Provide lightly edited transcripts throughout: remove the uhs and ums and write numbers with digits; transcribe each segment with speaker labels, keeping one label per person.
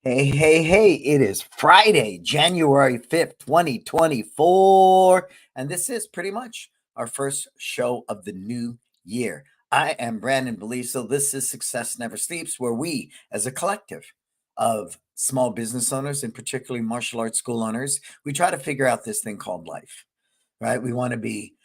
Speaker 1: Hey, hey, hey, it is Friday, January 5th, 2024, and this is pretty much our first show of the new year. I am Brandon Beliso. This is Success Never Sleeps, where we, as a collective of small business owners and particularly martial arts school owners, we try to figure out this thing called life, right? We want to be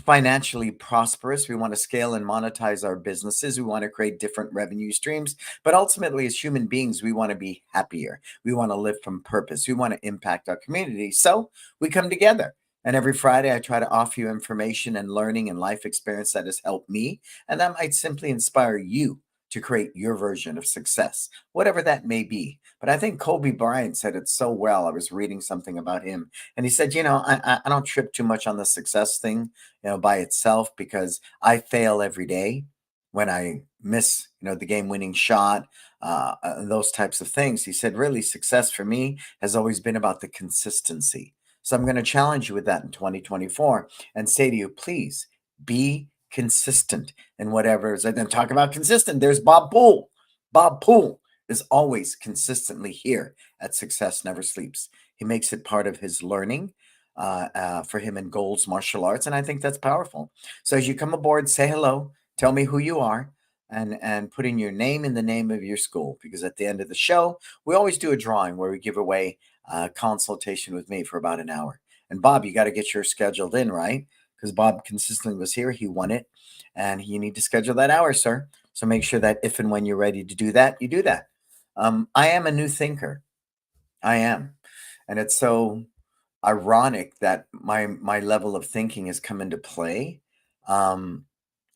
Speaker 1: financially prosperous. We want to scale and monetize our businesses. We want to create different revenue streams. But ultimately, as human beings, we want to be happier. We want to live from purpose. We want to impact our community. So we come together. And every Friday, I try to offer you information and learning and life experience that has helped me. And that might simply inspire you to create your version of success, whatever that may be. But I think Kobe Bryant said it so well. I was reading something about him, and he said, I don't trip too much on the success thing, by itself because I fail every day when I miss, the game winning shot, those types of things. He said, really, success for me has always been about the consistency. So I'm going to challenge you with that in 2024 and say to you, please be consistent in whatever is. And then talk about consistent. There's Bob Poole. Bob Poole is always consistently here at Success Never Sleeps. He makes it part of his learning for him in Gold's martial arts, and I think that's powerful. So as you come aboard, say hello, tell me who you are, and put in your name in the name of your school. Because at the end of the show, we always do a drawing where we give away a consultation with me for about an hour. And Bob, you got to get yours scheduled in, right? Because Bob consistently was here, he won it, and you need to schedule that hour, sir. So make sure that if and when you're ready to do that, you do that. I am a new thinker. I am. And it's so ironic that my level of thinking has come into play um,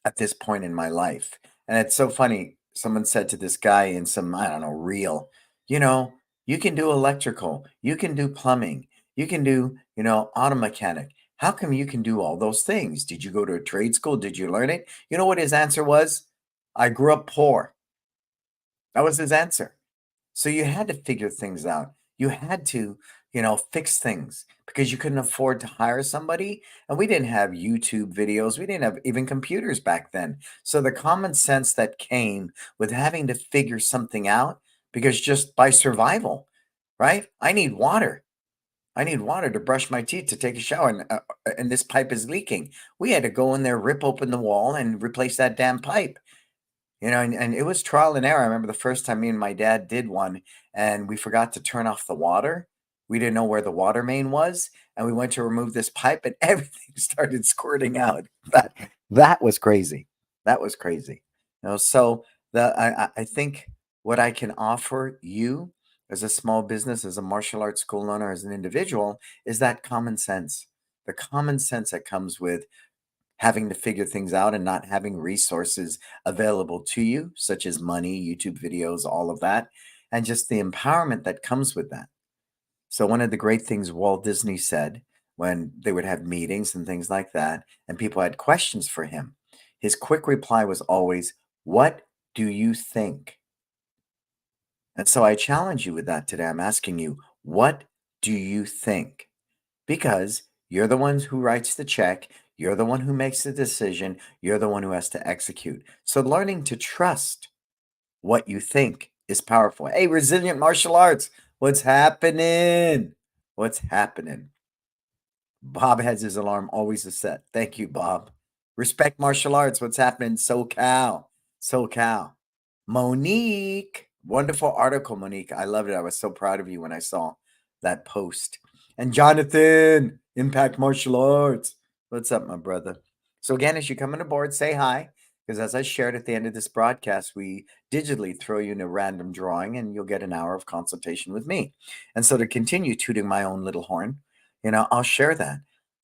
Speaker 1: at this point in my life. And it's so funny. Someone said to this guy in some, I don't know, reel, you know, you can do electrical, you can do plumbing, you can do, auto mechanic. How come you can do all those things? Did you go to a trade school? Did you learn it? You know what his answer was? I grew up poor. That was his answer. So you had to figure things out. You had to, fix things because you couldn't afford to hire somebody. And we didn't have YouTube videos. We didn't have even computers back then. So the common sense that came with having to figure something out because just by survival, right? I need water. I need water to brush my teeth, to take a shower, and this pipe is leaking. We had to go in there, rip open the wall, and replace that damn pipe. And it was trial and error. I remember the first time me and my dad did one, and we forgot to turn off the water. We didn't know where the water main was, and we went to remove this pipe, and everything started squirting out. That was crazy. That was crazy. So I think what I can offer you as a small business, as a martial arts school owner, as an individual, is that common sense. The common sense that comes with having to figure things out and not having resources available to you, such as money, YouTube videos, all of that, and just the empowerment that comes with that. So, one of the great things Walt Disney said when they would have meetings and things like that, and people had questions for him, his quick reply was always, "What do you think?" And so I challenge you with that today. I'm asking you, what do you think? Because you're the one who writes the check, you're the one who makes the decision, you're the one who has to execute. So learning to trust what you think is powerful. Hey, resilient martial arts, what's happening? What's happening? Bob has his alarm always set. Thank you, Bob. Respect martial arts. What's happening? SoCal. SoCal. Monique. Wonderful article, Monique. I loved it. I was so proud of you when I saw that post. And Jonathan, Impact Martial Arts. What's up, my brother? So, again, as you come on aboard, say hi. Because as I shared at the end of this broadcast, we digitally throw you in a random drawing and you'll get an hour of consultation with me. And so, to continue tooting my own little horn, I'll share that.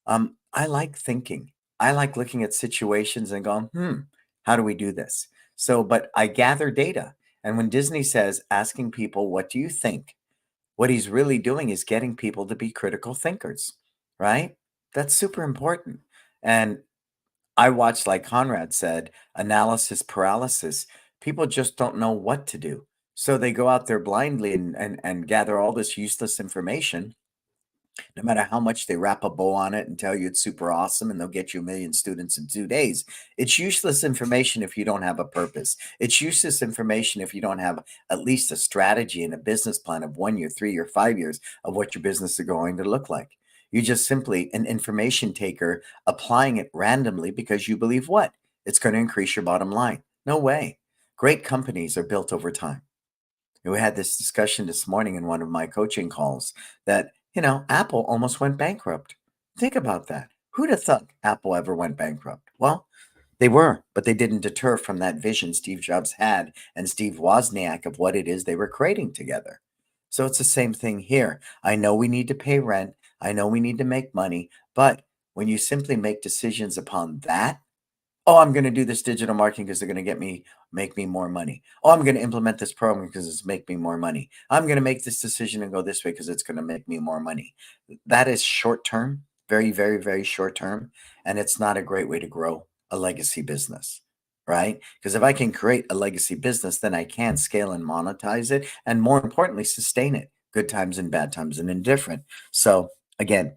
Speaker 1: I like thinking. I like looking at situations and going, how do we do this? So, but I gather data. And when Disney says asking people, what do you think? What he's really doing is getting people to be critical thinkers, right? That's super important. And I watched, like Conrad said, analysis paralysis. People just don't know what to do. So they go out there blindly and gather all this useless information No matter how much they wrap a bow on it and tell you it's super awesome and they'll get you a million students in 2 days, it's useless information if you don't have a purpose. It's useless information if you don't have at least a strategy and a business plan of 1 year, 3 year, 5 years of what your business is going to look like. You're just simply an information taker applying it randomly because you believe what? It's going to increase your bottom line. No way. Great companies are built over time. We had this discussion this morning in one of my coaching calls that, Apple almost went bankrupt. Think about that. Who'd have thought Apple ever went bankrupt? Well, they were, but they didn't deter from that vision Steve Jobs had and Steve Wozniak of what it is they were creating together. So it's the same thing here. I know we need to pay rent. I know we need to make money. But when you simply make decisions upon that, oh, I'm going to do this digital marketing because they're going to make me more money. Oh, I'm going to implement this program because it's make me more money. I'm going to make this decision and go this way because it's going to make me more money. That is short term, very, very, very short term. And it's not a great way to grow a legacy business, right? Because if I can create a legacy business, then I can scale and monetize it. And more importantly, sustain it, good times and bad times and indifferent. So again,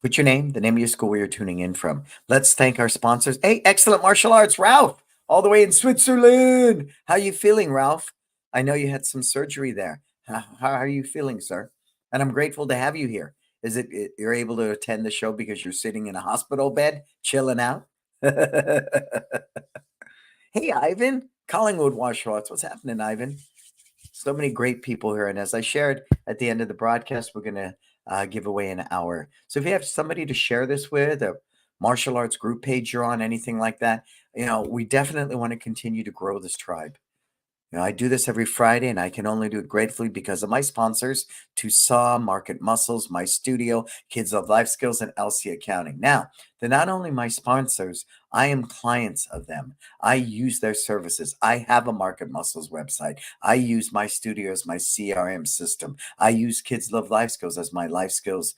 Speaker 1: put your name, the name of your school where you're tuning in from. Let's thank our sponsors. Hey, Excellent Martial Arts, Ralph, all the way in Switzerland. How you feeling, Ralph? I know you had some surgery there. How are you feeling, sir? And I'm grateful to have you here. Is it you're able to attend the show because you're sitting in a hospital bed, chilling out? Hey, Ivan, Collingwood Martial Arts. What's happening, Ivan? So many great people here. And as I shared at the end of the broadcast, we're going to give away an hour. So if you have somebody to share this with, a martial arts group page you're on, anything like that, we definitely want to continue to grow this tribe. I do this every Friday, and I can only do it gratefully because of my sponsors, Tusaw, Market Muscles, My Studio, Kids of Life Skills, and LC Accounting. Now, they're not only my sponsors, I am clients of them. I use their services. I have a Market Muscles website. I use My Studio as my CRM system. I use Kids Love Life Skills as my life skills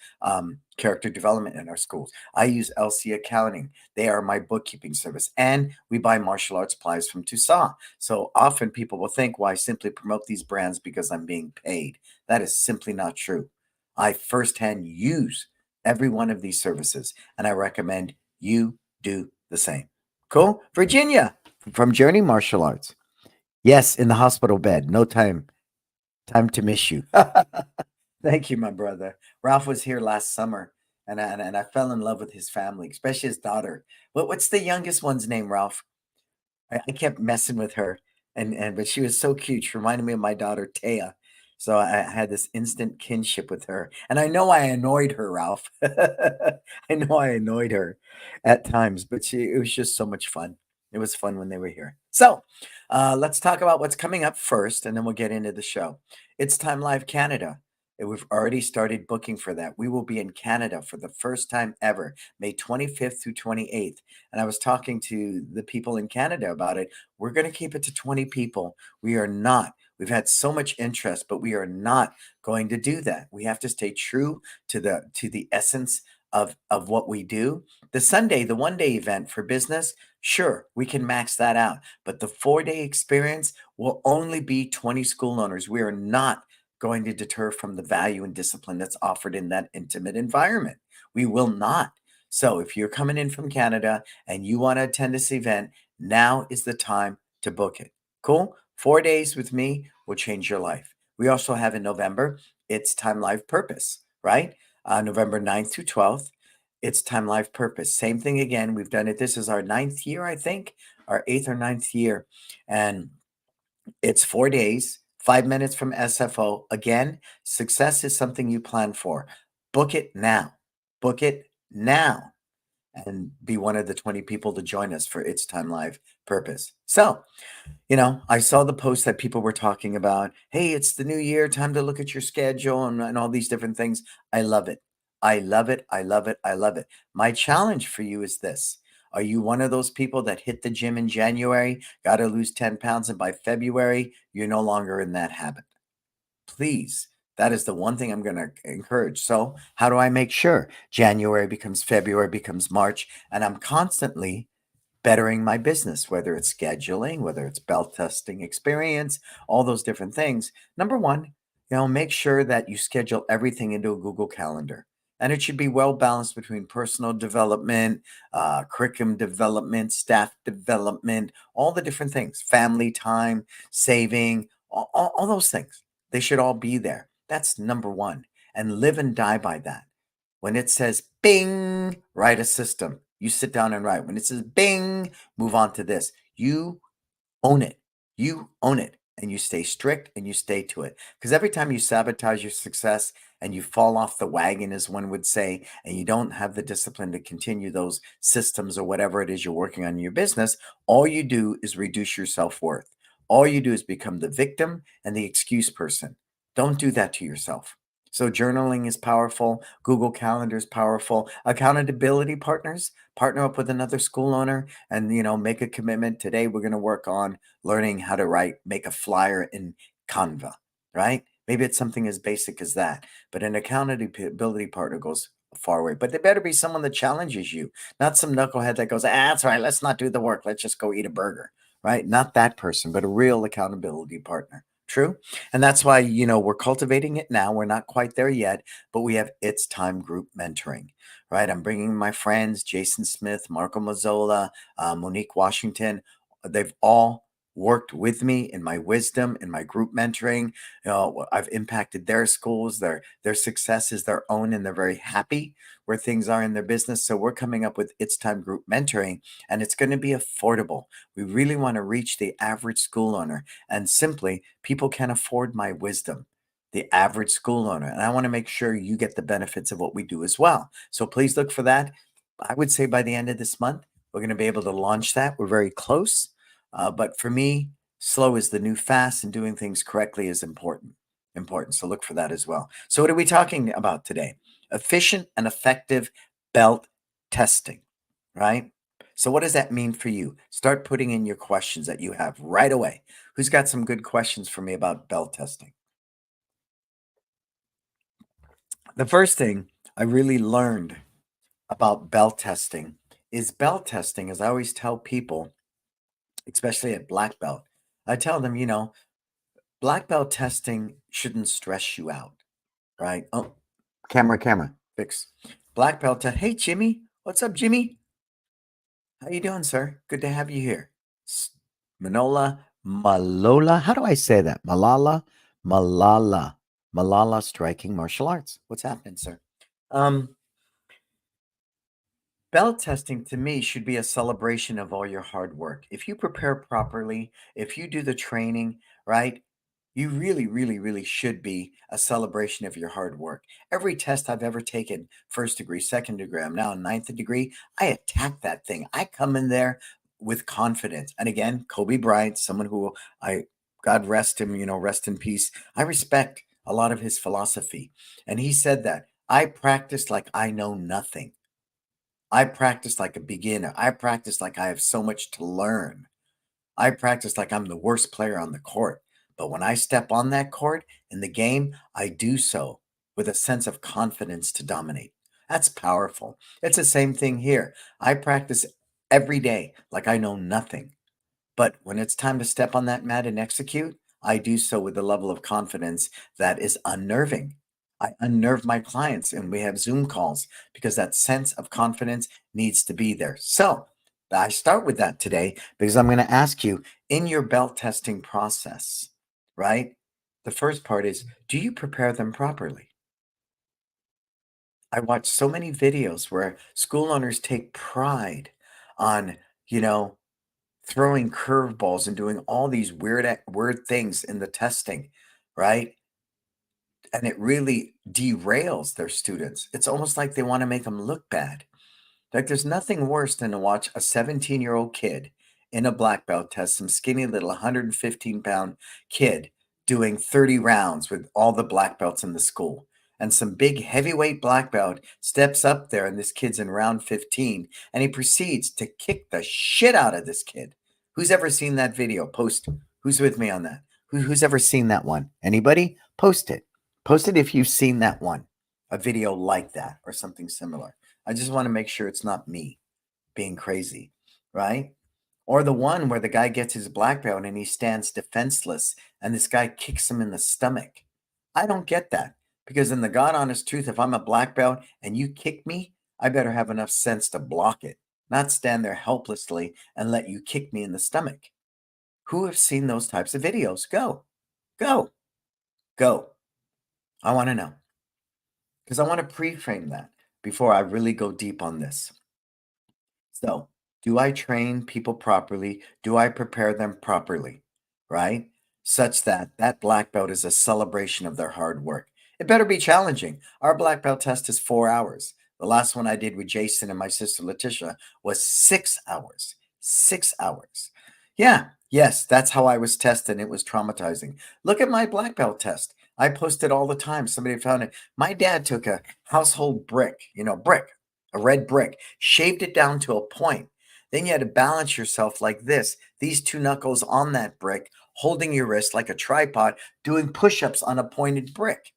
Speaker 1: character development in our schools. I use LC Accounting. They are my bookkeeping service. And we buy martial arts supplies from Tusaw. So often people will think, well, I simply promote these brands because I'm being paid. That is simply not true. I firsthand use every one of these services, and I recommend you do the same. Cool? Virginia from Journey Martial Arts. Yes, in the hospital bed. No time to miss you. Thank you, my brother. Ralph was here last summer, and I fell in love with his family, especially his daughter. What's the youngest one's name, Ralph? I kept messing with her, and but she was so cute. She reminded me of my daughter Taya. So I had this instant kinship with her, and I know I annoyed her, Ralph. I know I annoyed her at times, but it was just so much fun. It was fun when they were here. So let's talk about what's coming up first, and then we'll get into the show. It's Time Live Canada. And we've already started booking for that. We will be in Canada for the first time ever, May 25th through 28th. And I was talking to the people in Canada about it. We're going to keep it to 20 people. We are not. We've had so much interest, but we are not going to do that. We have to stay true to the essence of what we do. The Sunday, the 1 day event for business, sure, we can max that out. But the 4 day experience will only be 20 school owners. We are not going to deter from the value and discipline that's offered in that intimate environment. We will not. So if you're coming in from Canada and you want to attend this event, now is the time to book it. Cool? 4 days with me will change your life. We also have in November, it's Time Live Purpose, right? November 9th through 12th, it's Time Live Purpose. Same thing again. We've done it. This is our 9th year, I think, our 8th or 9th year. And it's 4 days, 5 minutes from SFO. Again, success is something you plan for. Book it now. Book it now. And be one of the 20 people to join us for It's Time Live Purpose. So, I saw the post that people were talking about. Hey, it's the new year, time to look at your schedule and all these different things. I love it. I love it. I love it. I love it. My challenge for you is this. Are you one of those people that hit the gym in January, got to lose 10 pounds, and by February, you're no longer in that habit? Please. That is the one thing I'm going to encourage. So, how do I make sure January becomes February, becomes March, and I'm constantly bettering my business, whether it's scheduling, whether it's belt testing experience, all those different things? Number one, make sure that you schedule everything into a Google Calendar. And it should be well balanced between personal development, curriculum development, staff development, all the different things, family time, saving, all those things. They should all be there. That's number one. And live and die by that. When it says bing, write a system. You sit down and write. When it says bing, move on to this. You own it. You own it. And you stay strict and you stay to it. Because every time you sabotage your success and you fall off the wagon, as one would say, and you don't have the discipline to continue those systems or whatever it is you're working on in your business, all you do is reduce your self worth. All you do is become the victim and the excuse person. Don't do that to yourself. So, journaling is powerful. Google Calendar is powerful. Accountability partners, partner up with another school owner and, make a commitment. Today, we're going to work on learning how to make a flyer in Canva, right? Maybe it's something as basic as that, but an accountability partner goes a far way. But they better be someone that challenges you, not some knucklehead that goes, that's right, let's not do the work. Let's just go eat a burger, right? Not that person, but a real accountability partner. True. And that's why, we're cultivating it now. We're not quite there yet, but we have It's Time group mentoring, right? I'm bringing my friends, Jason Smith, Marco Mazzola, Monique Washington. They've all worked with me in my wisdom, in my group mentoring. I've impacted their schools. Their success is their own, and they're very happy where things are in their business. So we're coming up with It's Time group mentoring, and it's going to be affordable. We really want to reach the average school owner, and simply, people can afford my wisdom. The average school owner. And I want to make sure you get the benefits of what we do as well. So please look for that. I would say by the end of this month, we're going to be able to launch that. We're very close. But for me, slow is the new fast, and doing things correctly is important. Important. So look for that as well. So what are we talking about today? Efficient and effective belt testing, right? So what does that mean for you? Start putting in your questions that you have right away. Who's got some good questions for me about belt testing? The first thing I really learned about belt testing is belt testing, as I always tell people, especially at black belt, I tell them, black belt testing shouldn't stress you out, right? Oh, camera, fix. Black belt test. Hey, Jimmy. What's up, Jimmy? How you doing, sir? Good to have you here. Manola, Malola. How do I say that? Malala striking martial arts. What's happening, sir? Um, Belt testing to me should be a celebration of all your hard work. If you prepare properly, if you do the training, right, you really, really, really should be a celebration of your hard work. Every test I've ever taken, first degree, second degree, I'm now in ninth degree, I attack that thing. I come in there with confidence. And again, Kobe Bryant, someone who God rest him, rest in peace. I respect a lot of his philosophy. And he said that I practice like I know nothing. I practice like a beginner. I practice like I have so much to learn. I practice like I'm the worst player on the court. But when I step on that court in the game, I do so with a sense of confidence to dominate. That's powerful. It's the same thing here. I practice every day like I know nothing. But when it's time to step on that mat and execute, I do so with a level of confidence that is unnerving. I unnerve my clients and we have Zoom calls because that sense of confidence needs to be there. So I start with that today because I'm going to ask you in your belt testing process, right? The first part is, do you prepare them properly? I watch so many videos where school owners take pride on, you know, throwing curveballs and doing all these weird things in the testing, right? And it really derails their students. It's almost like they want to make them look bad. Like there's nothing worse than to watch a 17-year-old kid in a black belt test, some skinny little 115-pound kid doing 30 rounds with all the black belts in the school. And some big heavyweight black belt steps up there, and this kid's in round 15, and he proceeds to kick the shit out of this kid. Who's ever seen that video? Post. Who's with me on that? Who's ever seen that one? Anybody? Post it. Post it if you've seen that one, a video like that or something similar. I just want to make sure it's not me being crazy, right? Or the one where the guy gets his black belt and he stands defenseless and this guy kicks him in the stomach. I don't get that. Because in the God honest truth, if I'm a black belt and you kick me, I better have enough sense to block it, not stand there helplessly and let you kick me in the stomach. Who have seen those types of videos? Go, go, go. I want to know because I want to pre-frame that before I really go deep on this. So, do I train people properly? Do I prepare them properly? Right? Such that that black belt is a celebration of their hard work. It better be challenging. Our black belt test is 4 hours. The last one I did with Jason and my sister Letitia was 6 hours. 6 hours. Yeah, yes, that's how I was tested. It was traumatizing. Look at my black belt test. I post it all the time. Somebody found it. My dad took a household brick, brick, a red brick, shaved it down to a point. Then you had to balance yourself like this, these two knuckles on that brick, holding your wrist like a tripod, doing push ups on a pointed brick,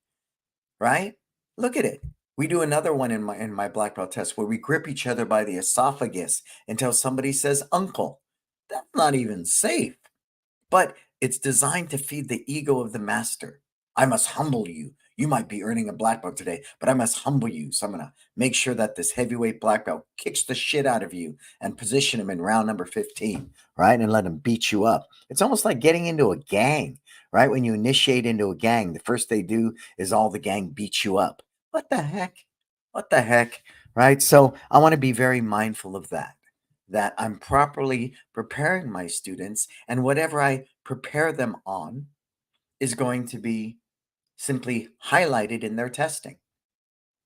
Speaker 1: right? Look at it. We do another one in my black belt test where we grip each other by the esophagus until somebody says uncle. That's not even safe. But it's designed to feed the ego of the master. I must humble you. You might be earning a black belt today, but I must humble you. So I'm going to make sure that this heavyweight black belt kicks the shit out of you and position him in round number 15, right? And let him beat you up. It's almost like getting into a gang, right? When you initiate into a gang, the first they do is all the gang beats you up. What the heck? What the heck? Right? So I want to be very mindful of that I'm properly preparing my students, and whatever I prepare them on is going to be simply highlighted in their testing,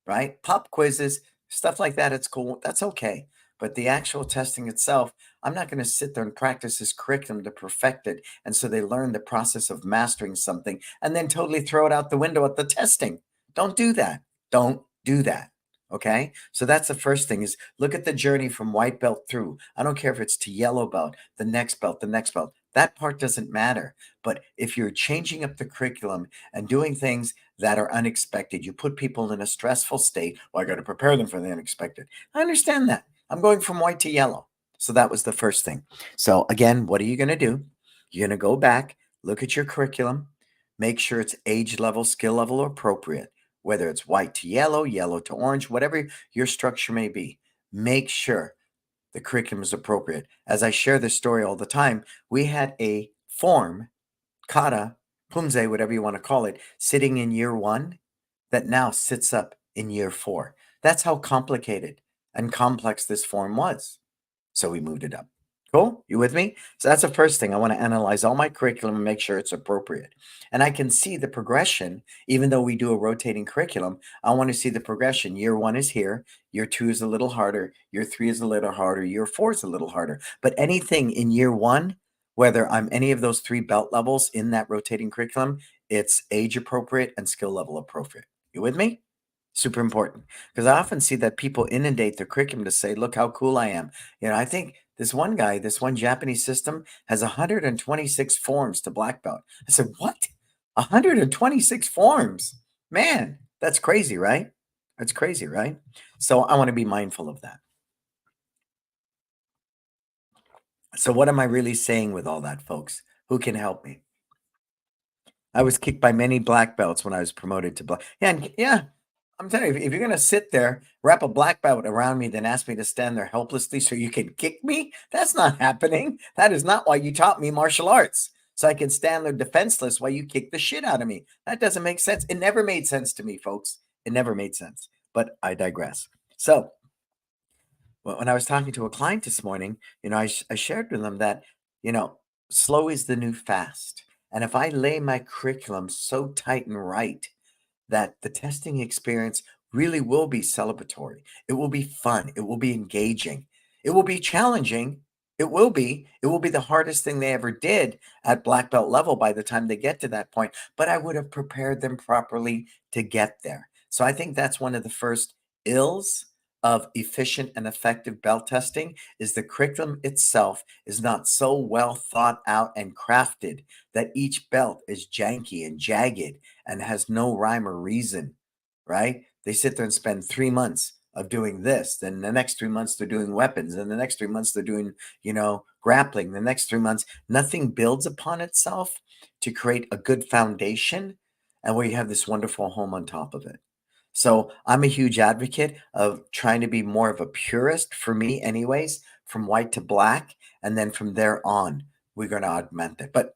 Speaker 1: right? Pop quizzes, stuff like that, it's cool. That's okay. But the actual testing itself, I'm not going to sit there and practice this curriculum to perfect it. And so they learn the process of mastering something and then totally throw it out the window at the testing. Don't do that. Don't do that. Okay. So that's the first thing is look at the journey from white belt through. I don't care if it's to yellow belt, the next belt, the next belt. That part doesn't matter. But if you're changing up the curriculum and doing things that are unexpected, you put people in a stressful state. Well, I got to prepare them for the unexpected. I understand that. I'm going from white to yellow. So that was the first thing. So again, what are you going to do? You're going to go back, look at your curriculum, make sure it's age level, skill level appropriate, whether it's white to yellow, yellow to orange, whatever your structure may be. Make sure the curriculum is appropriate. As I share this story all the time, we had a form, kata, punze, whatever you want to call it, sitting in year one that now sits up in year four. That's how complicated and complex this form was. So we moved it up. Cool? You with me? So that's the first thing. I want to analyze all my curriculum and make sure it's appropriate. And I can see the progression, even though we do a rotating curriculum. I want to see the progression. Year one is here. Year two is a little harder. Year three is a little harder. Year four is a little harder. But anything in year one, whether I'm any of those three belt levels in that rotating curriculum, it's age appropriate and skill level appropriate. You with me? Super important because I often see that people inundate their curriculum to say, look how cool I am. I think this one guy, this one Japanese system has 126 forms to black belt. I said, what? 126 forms? Man, that's crazy, right? That's crazy, right? So I want to be mindful of that. So what am I really saying with all that, folks? Who can help me? I was kicked by many black belts when I was promoted to black. Yeah, yeah, I'm telling you, if you're gonna sit there, wrap a black belt around me, then ask me to stand there helplessly so you can kick me, that's not happening. That is not why you taught me martial arts. So I can stand there defenseless while you kick the shit out of me. That doesn't make sense. It never made sense to me, folks. It never made sense. But I digress. So when I was talking to a client this morning, I shared with them that, you know, slow is the new fast. And if I lay my curriculum so tight and right that the testing experience really will be celebratory. It will be fun. It will be engaging. It will be challenging. It will be. It will be the hardest thing they ever did at black belt level by the time they get to that point. But I would have prepared them properly to get there. So I think that's one of the first ills of efficient and effective belt testing is the curriculum itself is not so well thought out and crafted that each belt is janky and jagged and has no rhyme or reason, right? They sit there and spend 3 months of doing this. Then the next 3 months, they're doing weapons. And the next 3 months, they're doing, grappling. The next 3 months, nothing builds upon itself to create a good foundation. and where you have this wonderful home on top of it. So I'm a huge advocate of trying to be more of a purist for me, anyways, from white to black. And then from there on, we're going to augment it. But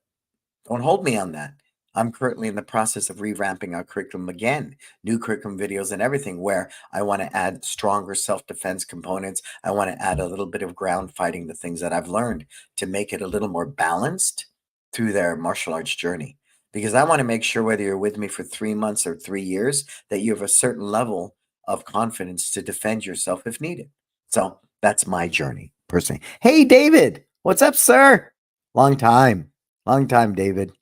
Speaker 1: don't hold me on that. I'm currently in the process of revamping our curriculum again, new curriculum videos and everything, where I want to add stronger self defense components. I want to add a little bit of ground fighting, the things that I've learned to make it a little more balanced through their martial arts journey. Because I want to make sure whether you're with me for 3 months or 3 years, that you have a certain level of confidence to defend yourself if needed. So that's my journey personally. Hey, David, what's up, sir? Long time. Long time, David.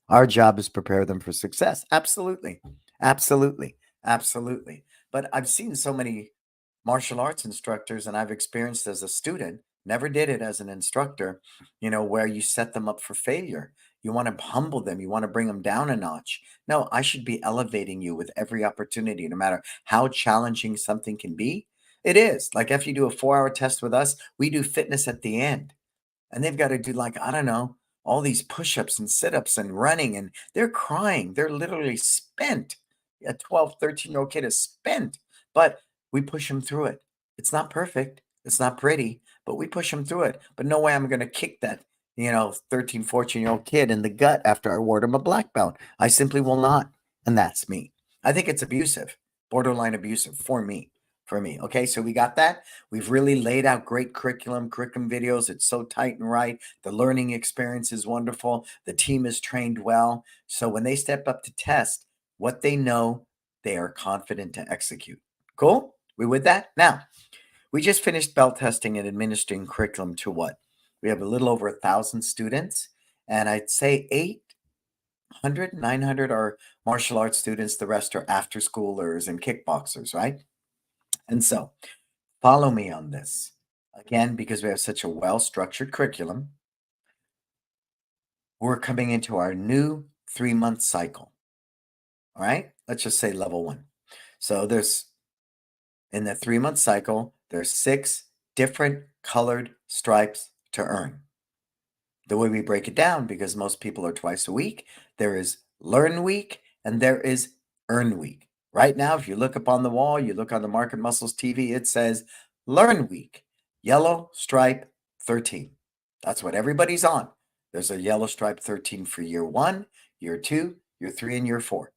Speaker 1: Our job is prepare them for success. Absolutely. Absolutely. Absolutely. But I've seen so many martial arts instructors, and I've experienced as a student, never did it as an instructor, where you set them up for failure. You want to humble them. You want to bring them down a notch. No, I should be elevating you with every opportunity, no matter how challenging something can be. It is. Like if you do a 4-hour test with us, we do fitness at the end. And they've got to do, like, I don't know, all these push-ups and sit-ups and running, and they're crying. They're literally spent. A 12, 13-year-old kid is spent, but we push them through it. It's not perfect. It's not pretty, but we push them through it. But no way I'm going to kick that, 13, 14-year-old kid in the gut after I award him a black belt. I simply will not. And that's me. I think it's abusive, borderline abusive for me. Okay, so we got that. We've really laid out great curriculum videos. It's so tight and right. The learning experience is wonderful. The team is trained well. So when they step up to test, what they know, they are confident to execute. Cool? We with that? Now, we just finished belt testing and administering curriculum to what? We have a little over 1,000 students, and I'd say 800, 900 are martial arts students. The rest are after schoolers and kickboxers, right? And so follow me on this. Again, because we have such a well-structured curriculum, we're coming into our new 3-month cycle. All right? Let's just say level 1. So in the 3-month cycle, there's 6 different colored stripes to earn. The way we break it down, because most people are twice a week, there is Learn Week and there is Earn Week. Right now, if you look up on the wall, you look on the Market Muscles TV, it says Learn Week, yellow stripe 13. That's what everybody's on. There's a yellow stripe 13 for year 1, year 2, year 3, and year 4.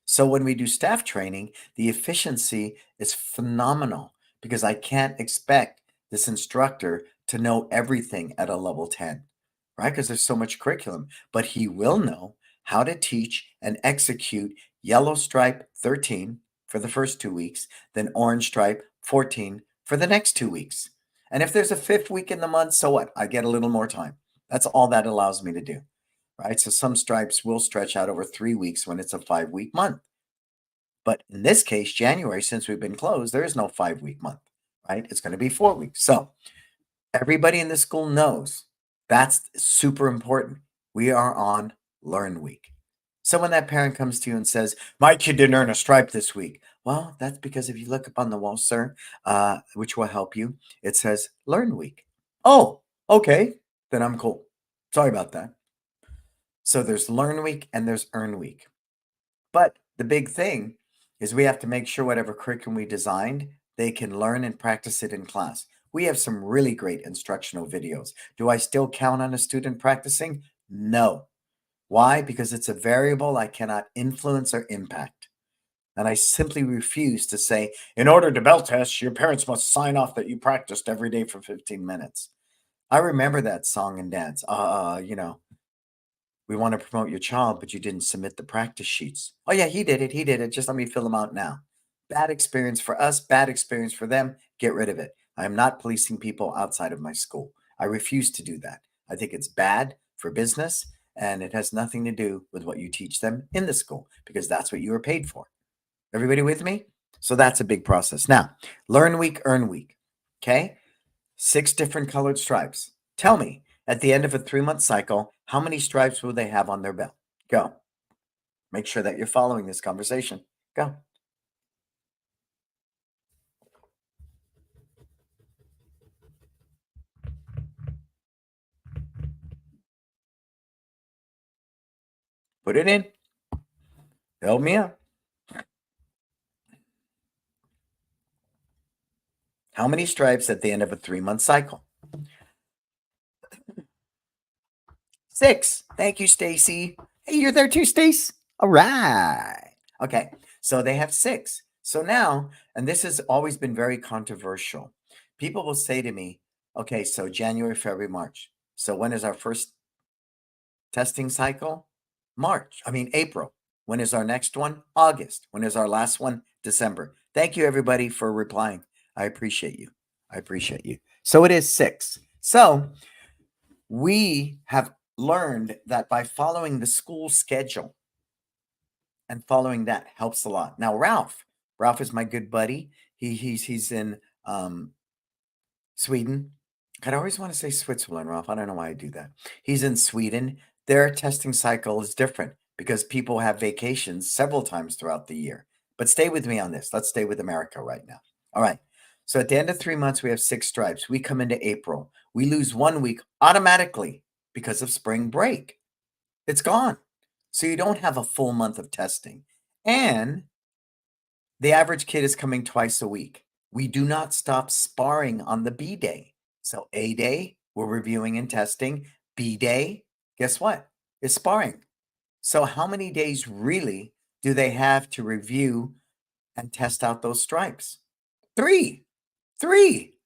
Speaker 1: So when we do staff training, the efficiency is phenomenal because I can't expect this instructor to know everything at a level 10, right? Because there's so much curriculum, but he will know how to teach and execute yellow stripe 13 for the first 2 weeks, then orange stripe 14 for the next 2 weeks. And if there's a 5th week in the month, so what? I get a little more time. That's all that allows me to do, right? So some stripes will stretch out over 3 weeks when it's a 5-week month. But in this case, January, since we've been closed, there is no 5-week month, right? It's going to be 4 weeks. So everybody in the school knows that's super important. We are on Learn Week. So when that parent comes to you and says, my kid didn't earn a stripe this week. Well, that's because if you look up on the wall, sir, which will help you, it says Learn Week. Oh, okay. Then I'm cool. Sorry about that. So there's Learn Week and there's Earn Week. But the big thing is we have to make sure whatever curriculum we designed, they can learn and practice it in class. We have some really great instructional videos. Do I still count on a student practicing? No. Why? Because it's a variable I cannot influence or impact. And I simply refuse to say, in order to belt test, your parents must sign off that you practiced every day for 15 minutes. I remember that song and dance. We want to promote your child, but you didn't submit the practice sheets. Oh, yeah, he did it. He did it. Just let me fill them out now. Bad experience for us, bad experience for them. Get rid of it. I am not policing people outside of my school. I refuse to do that. I think it's bad for business, and it has nothing to do with what you teach them in the school because that's what you are paid for. Everybody with me? So that's a big process. Now, Learn Week, Earn Week. Okay? 6 different colored stripes. Tell me, at the end of a 3-month cycle, how many stripes will they have on their belt? Go. Make sure that you're following this conversation. Go. Put it in. Help me out. How many stripes at the end of a 3-month cycle? 6. Thank you, Stacy. Hey, you're there too, Stace. All right. Okay. So they have 6. So now, and this has always been very controversial. People will say to me, okay, so January, February, March. So when is our first testing cycle? April. When is our next one? August. When is our last one? December. Thank you, everybody, for replying. I appreciate you. I appreciate you. So it is 6. So we have learned that by following the school schedule and following that helps a lot. Now, Ralph is my good buddy. He's in Sweden. I always want to say Switzerland, Ralph. I don't know why I do that. He's in Sweden. Their testing cycle is different because people have vacations several times throughout the year. But stay with me on this. Let's stay with America right now. All right. So at the end of 3 months, we have 6 stripes. We come into April. We lose 1 week automatically because of spring break. It's gone. So you don't have a full month of testing. And the average kid is coming twice a week. We do not stop sparring on the B day. So A day, we're reviewing and testing. B day, guess what? It's sparring. So how many days really do they have to review and test out those stripes? 3. 3.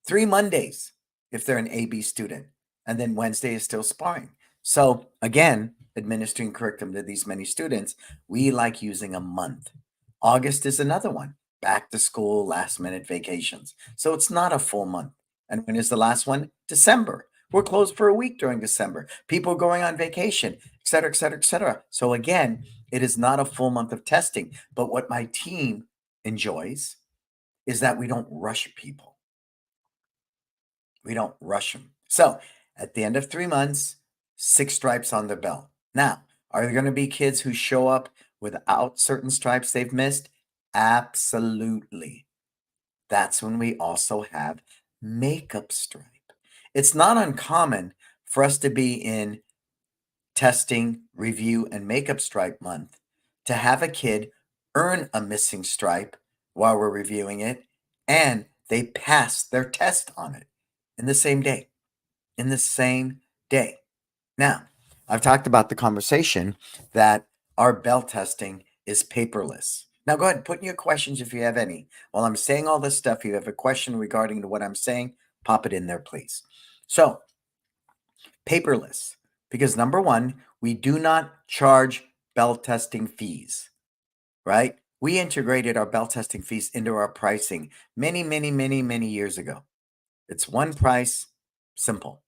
Speaker 1: 3 Mondays if they're an AB student. And then Wednesday is still sparring. So again, administering curriculum to these many students, we like using a month. August is another one. Back to school, last minute vacations. So it's not a full month. And when is the last one? December. We're closed for a week during December. People going on vacation, et cetera, et cetera, et cetera. So again, it is not a full month of testing. But what my team enjoys is that we don't rush people. We don't rush them. So at the end of 3 months, 6 stripes on their belt. Now, are there going to be kids who show up without certain stripes they've missed? Absolutely. That's when we also have makeup stripe. It's not uncommon for us to be in testing, review, and makeup stripe month to have a kid earn a missing stripe while we're reviewing it, and they pass their test on it in the same day. In the same day. Now, I've talked about the conversation that our belt testing is paperless. Now, go ahead and put in your questions if you have any. While I'm saying all this stuff, if you have a question regarding to what I'm saying, pop it in there, please. So, paperless, because number one, we do not charge belt testing fees, right? We integrated our belt testing fees into our pricing many years ago. It's one price, simple.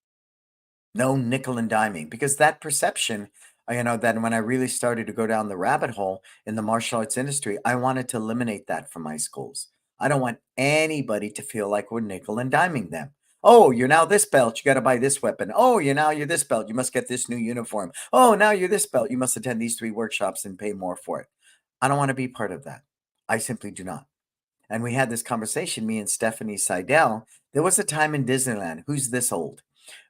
Speaker 1: No nickel and diming, because that perception, that when I really started to go down the rabbit hole in the martial arts industry, I wanted to eliminate that from my schools. I don't want anybody to feel like we're nickel and diming them. Oh, you're now this belt, you got to buy this weapon. Oh, you're this belt, you must get this new uniform. Oh, now you're this belt, you must attend these 3 workshops and pay more for it. I don't want to be part of that. I simply do not. And we had this conversation, me and Stephanie Seidel. There was a time in Disneyland, who's this old?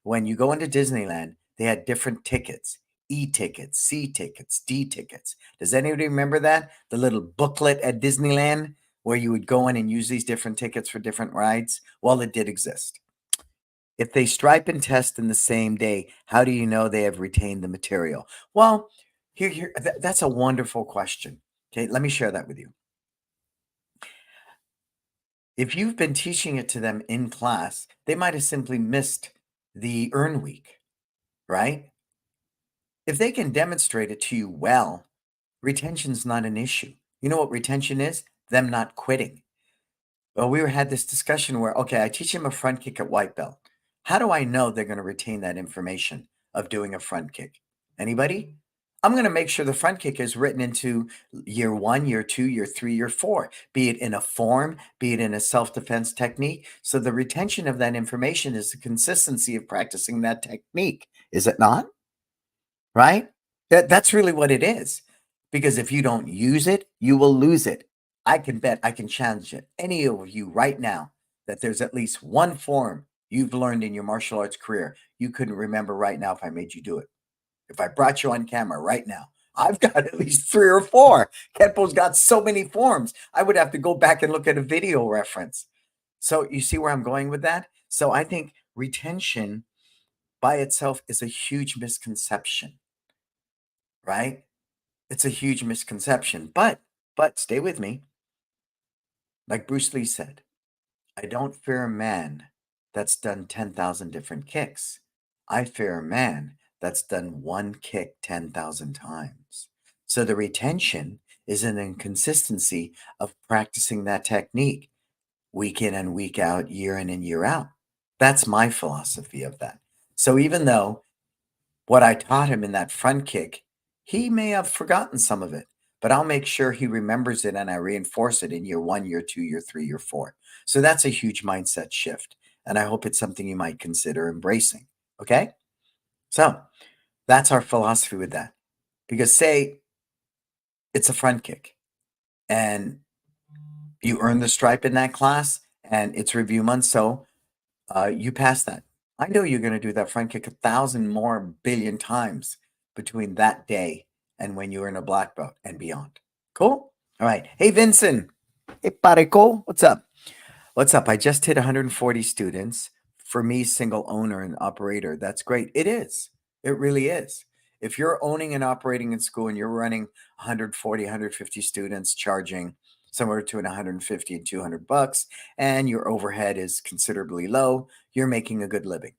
Speaker 1: When you go into Disneyland, they had different tickets, E tickets, C tickets, D tickets. Does anybody remember that? The little booklet at Disneyland where you would go in and use these different tickets for different rides? Well, it did exist. If they stripe and test in the same day, how do you know they have retained the material? Well, that's a wonderful question. Okay, let me share that with you. If you've been teaching it to them in class, they might have simply missed the earn week, right? If they can demonstrate it to you well, retention's not an issue. You know what retention is? Them not quitting. Well, had this discussion where, okay, I teach them a front kick at white belt. How do I know they're going to retain that information of doing a front kick? Anybody? I'm going to make sure the front kick is written into year 1, year 2, year 3, year 4, be it in a form, be it in a self-defense technique. So the retention of that information is the consistency of practicing that technique. Is it not? Right? That's really what it is. Because if you don't use it, you will lose it. I can bet, I can challenge it. Any of you right now that there's at least one form you've learned in your martial arts career you couldn't remember right now if I made you do it. If I brought you on camera right now, I've got at least 3 or 4. Kenpo's got so many forms. I would have to go back and look at a video reference. So you see where I'm going with that? So I think retention by itself is a huge misconception, right? It's a huge misconception. But stay with me. Like Bruce Lee said, I don't fear a man that's done 10,000 different kicks. I fear a man that's done one kick 10,000 times. So the retention is an inconsistency of practicing that technique week in and week out, year in and year out. That's my philosophy of that. So even though what I taught him in that front kick, he may have forgotten some of it, but I'll make sure he remembers it and I reinforce it in year 1, year 2, year 3, year 4. So that's a huge mindset shift. And I hope it's something you might consider embracing. Okay. So that's our philosophy with that. Because say it's a front kick and you earn the stripe in that class and it's review month. So you pass that. I know you're going to do that front kick 1,000 more billion times between that day and when you earn a black belt and beyond. Cool? All right. Hey, Vincent. Hey, Pareco. What's up? What's up? I just hit 140 students. For me, single owner and operator. That's great. It is. It really is. If you're owning and operating in school and you're running 140, 150 students charging somewhere between 150 and 200 bucks, and your overhead is considerably low, you're making a good living.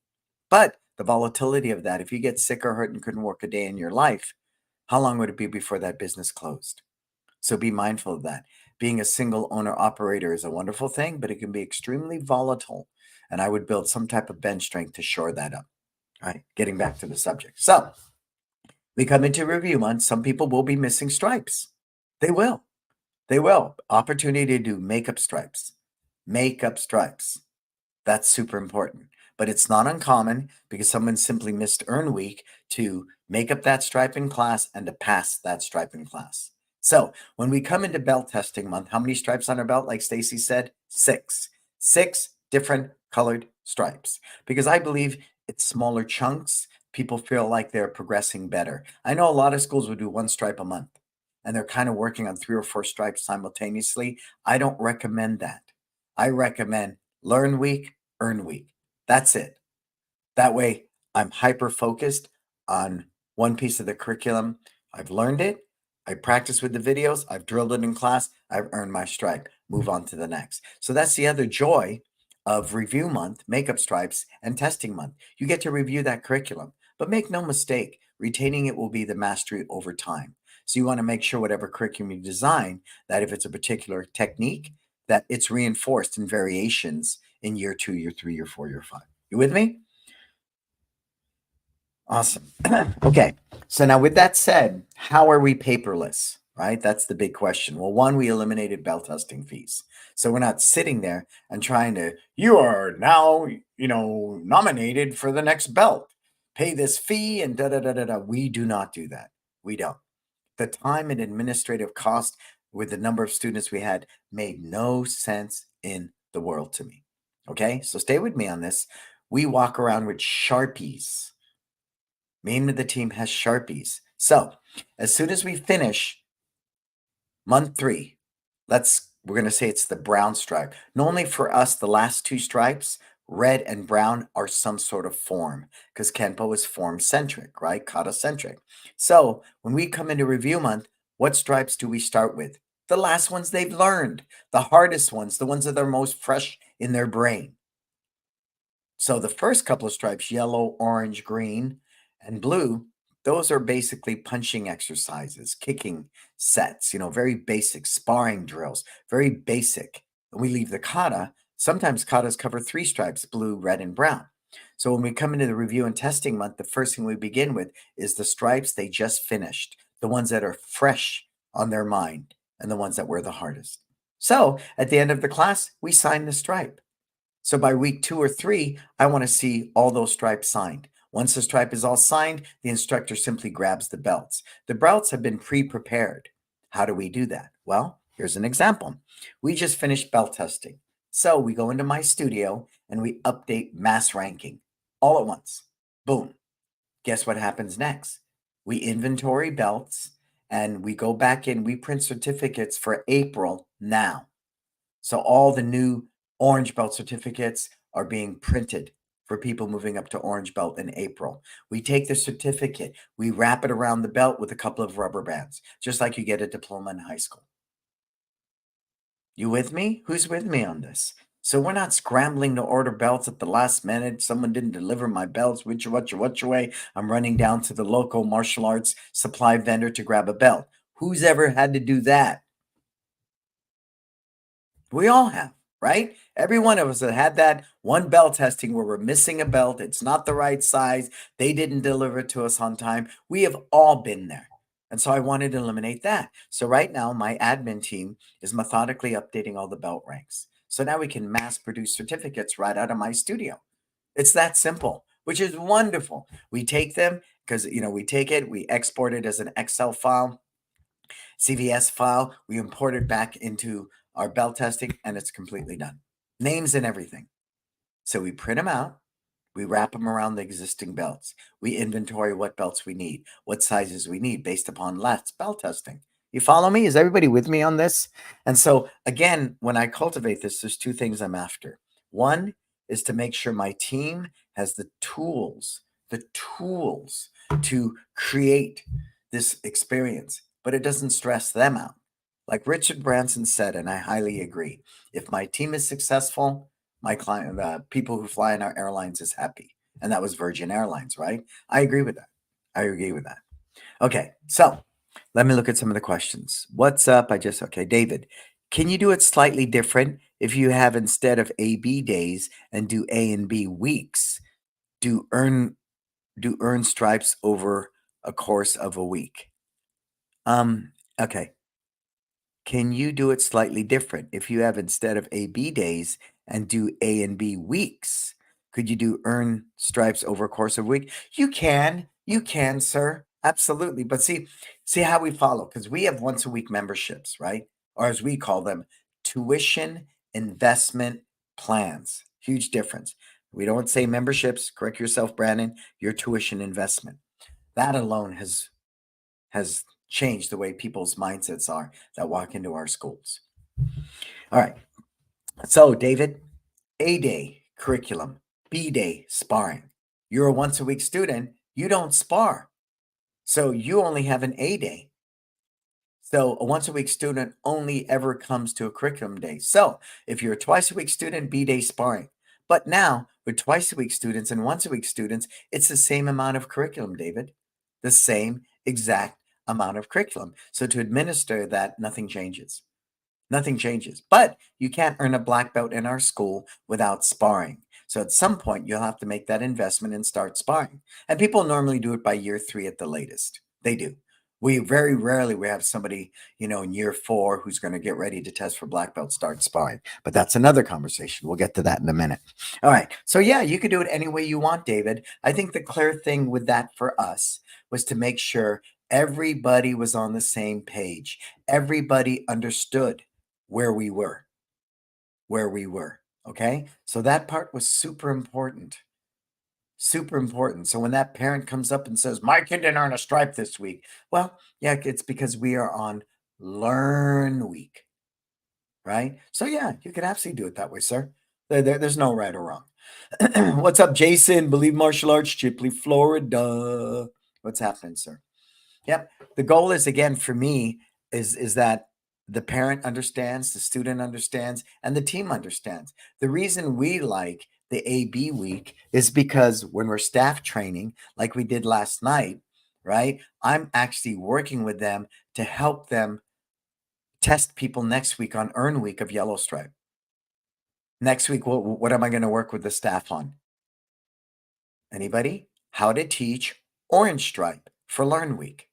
Speaker 1: But the volatility of that, if you get sick or hurt and couldn't work a day in your life, how long would it be before that business closed? So be mindful of that. Being a single owner operator is a wonderful thing, but it can be extremely volatile. And I would build some type of bench strength to shore that up. All right, getting back to the subject. So we come into review month. Some people will be missing stripes. They will. They will. Opportunity to do makeup stripes. Makeup stripes. That's super important. But it's not uncommon because someone simply missed earn week to make up that stripe in class and to pass that stripe in class. So when we come into belt testing month, how many stripes on our belt? Like Stacy said, 6. 6 different colored stripes. Because I believe it's smaller chunks. People feel like they're progressing better. I know a lot of schools will do 1 stripe a month and they're kind of working on 3 or 4 stripes simultaneously. I don't recommend that. I recommend learn week, earn week. That's it. That way I'm hyper focused on one piece of the curriculum. I've learned it. I practice with the videos. I've drilled it in class. I've earned my stripe. Move on to the next. So that's the other joy of review month, makeup stripes, and testing month. You get to review that curriculum. But make no mistake, retaining it will be the mastery over time. So you want to make sure whatever curriculum you design, that if it's a particular technique, that it's reinforced in variations in year 2, year 3, year 4, year 5. You with me? Awesome. Okay. So now with that said, how are we paperless? Right? That's the big question. Well, one, we eliminated belt testing fees. So we're not sitting there and trying to, you are now, nominated for the next belt. Pay this fee and da da da da da. We do not do that. We don't. The time and administrative cost with the number of students we had made no sense in the world to me. Okay, so stay with me on this. We walk around with Sharpies. Me and the team has Sharpies. So as soon as we finish month 3, we're going to say it's the brown stripe. Normally for us, the last 2 stripes, red and brown, are some sort of form because Kenpo is form centric, right? Kata centric. So when we come into review month, what stripes do we start with? The last ones they've learned, the hardest ones, the ones that are most fresh in their brain. So the first couple of stripes, yellow, orange, green, and blue, those are basically punching exercises, kicking sets, very basic sparring drills, very basic. And we leave the kata. Sometimes katas cover 3 stripes, blue, red, and brown. So when we come into the review and testing month, the first thing we begin with is the stripes they just finished, the ones that are fresh on their mind, and the ones that were the hardest. So at the end of the class, we sign the stripe. So by week 2 or 3, I want to see all those stripes signed. Once the stripe is all signed, the instructor simply grabs the belts. The belts have been pre-prepared. How do we do that? Well, here's an example. We just finished belt testing. So we go into my studio and we update mass ranking all at once. Boom. Guess what happens next? We inventory belts and we go back in, we print certificates for April now. So all the new orange belt certificates are being printed for people moving up to orange belt in April. We take the certificate, we wrap it around the belt with a couple of rubber bands, just like you get a diploma in high school. You with me? Who's with me on this? So we're not scrambling to order belts at the last minute. Someone didn't deliver my belts. Which way? I'm running down to the local martial arts supply vendor to grab a belt. Who's ever had to do that? We all have, right? Every one of us that had that one belt testing where we're missing a belt. It's not the right size. They didn't deliver it to us on time. We have all been there. And so I wanted to eliminate that. So right now, my admin team is methodically updating all the belt ranks. So now we can mass produce certificates right out of my studio. It's that simple, which is wonderful. We take them because, we take it, we export it as an Excel file, CVS file, we import it back into our belt testing, and it's completely done. Names and everything. So we print them out. We wrap them around the existing belts. We inventory what belts we need, what sizes we need based upon last belt testing. You follow me? Is everybody with me on this? And so, again, when I cultivate this, there's two things I'm after. One is to make sure my team has the tools to create this experience, but it doesn't stress them out. Like Richard Branson said, and I highly agree, if my team is successful, my client, the people who fly in our airlines is happy. And that was Virgin Airlines, right? I agree with that. Okay, so let me look at some of the questions. What's up? Okay, David, can you do it slightly different if you have instead of A-B days and do A and B weeks, do earn stripes over a course of a week? Okay. Can you do it slightly different? If you have instead of A-B days and do A and B weeks, could you do earn stripes over a course of a week? You can, sir. Absolutely. But see how we follow, because we have once a week memberships, right? Or as we call them, tuition investment plans. Huge difference. We don't say memberships. Correct yourself, Brannon. Your tuition investment. That alone has changed the way people's mindsets are that walk into our schools. All right. So, David, A day curriculum, B day sparring. You're a once a week student, you don't spar. So, you only have an A day. So, a once a week student only ever comes to a curriculum day. So, if you're a twice a week student, B day sparring. But now, with twice a week students and once a week students, it's the same amount of curriculum, David. The same exact amount of curriculum. So to administer that, nothing changes. Nothing changes. But you can't earn a black belt in our school without sparring. So at some point, you'll have to make that investment and start sparring. And people normally do it by year 3 at the latest. They do. We very rarely we have somebody, in year 4 who's going to get ready to test for black belt start sparring. But that's another conversation. We'll get to that in a minute. All right. So yeah, you could do it any way you want, David. I think the clear thing with that for us was to make sure everybody was on the same page. Everybody understood where we were. Okay. So that part was super important. Super important. So when that parent comes up and says, my kid didn't earn a stripe this week. Well, yeah, it's because we are on Learn Week. Right? So yeah, you can absolutely do it that way, sir. There's no right or wrong. What's up, Jason? Believe Martial Arts, Chipley, Florida. What's happening, sir? Yep. The goal is, again, for me, is that the parent understands, the student understands, and the team understands. The reason we like the AB week is because when we're staff training, like we did last night, right? I'm actually working with them to help them test people next week on Earn Week of Yellow Stripe. Next week, what am I going to work with the staff on? Anybody? How to teach Orange Stripe for Learn Week.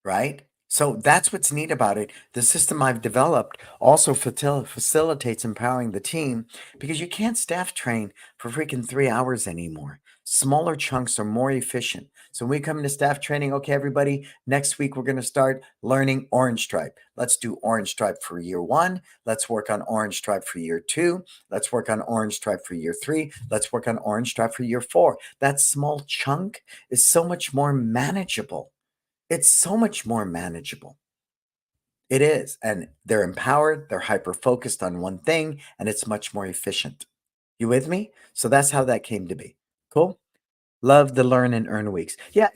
Speaker 1: Right? So that's what's neat about it. The system I've developed also facilitates empowering the team because you can't staff train for freaking 3 hours anymore. Smaller chunks are more efficient. So when we come into staff training, okay, everybody, next week we're going to start learning Orange Stripe. Let's do Orange Stripe for year 1. Let's work on Orange Stripe for year 2. Let's work on Orange Stripe for year 3. Let's work on Orange Stripe for year 4. That small chunk is so much more manageable. It's so much more manageable. It is. And they're empowered, they're hyper focused on one thing, and it's much more efficient. You with me? So that's how that came to be. Cool. Love the learn and earn weeks. Yeah,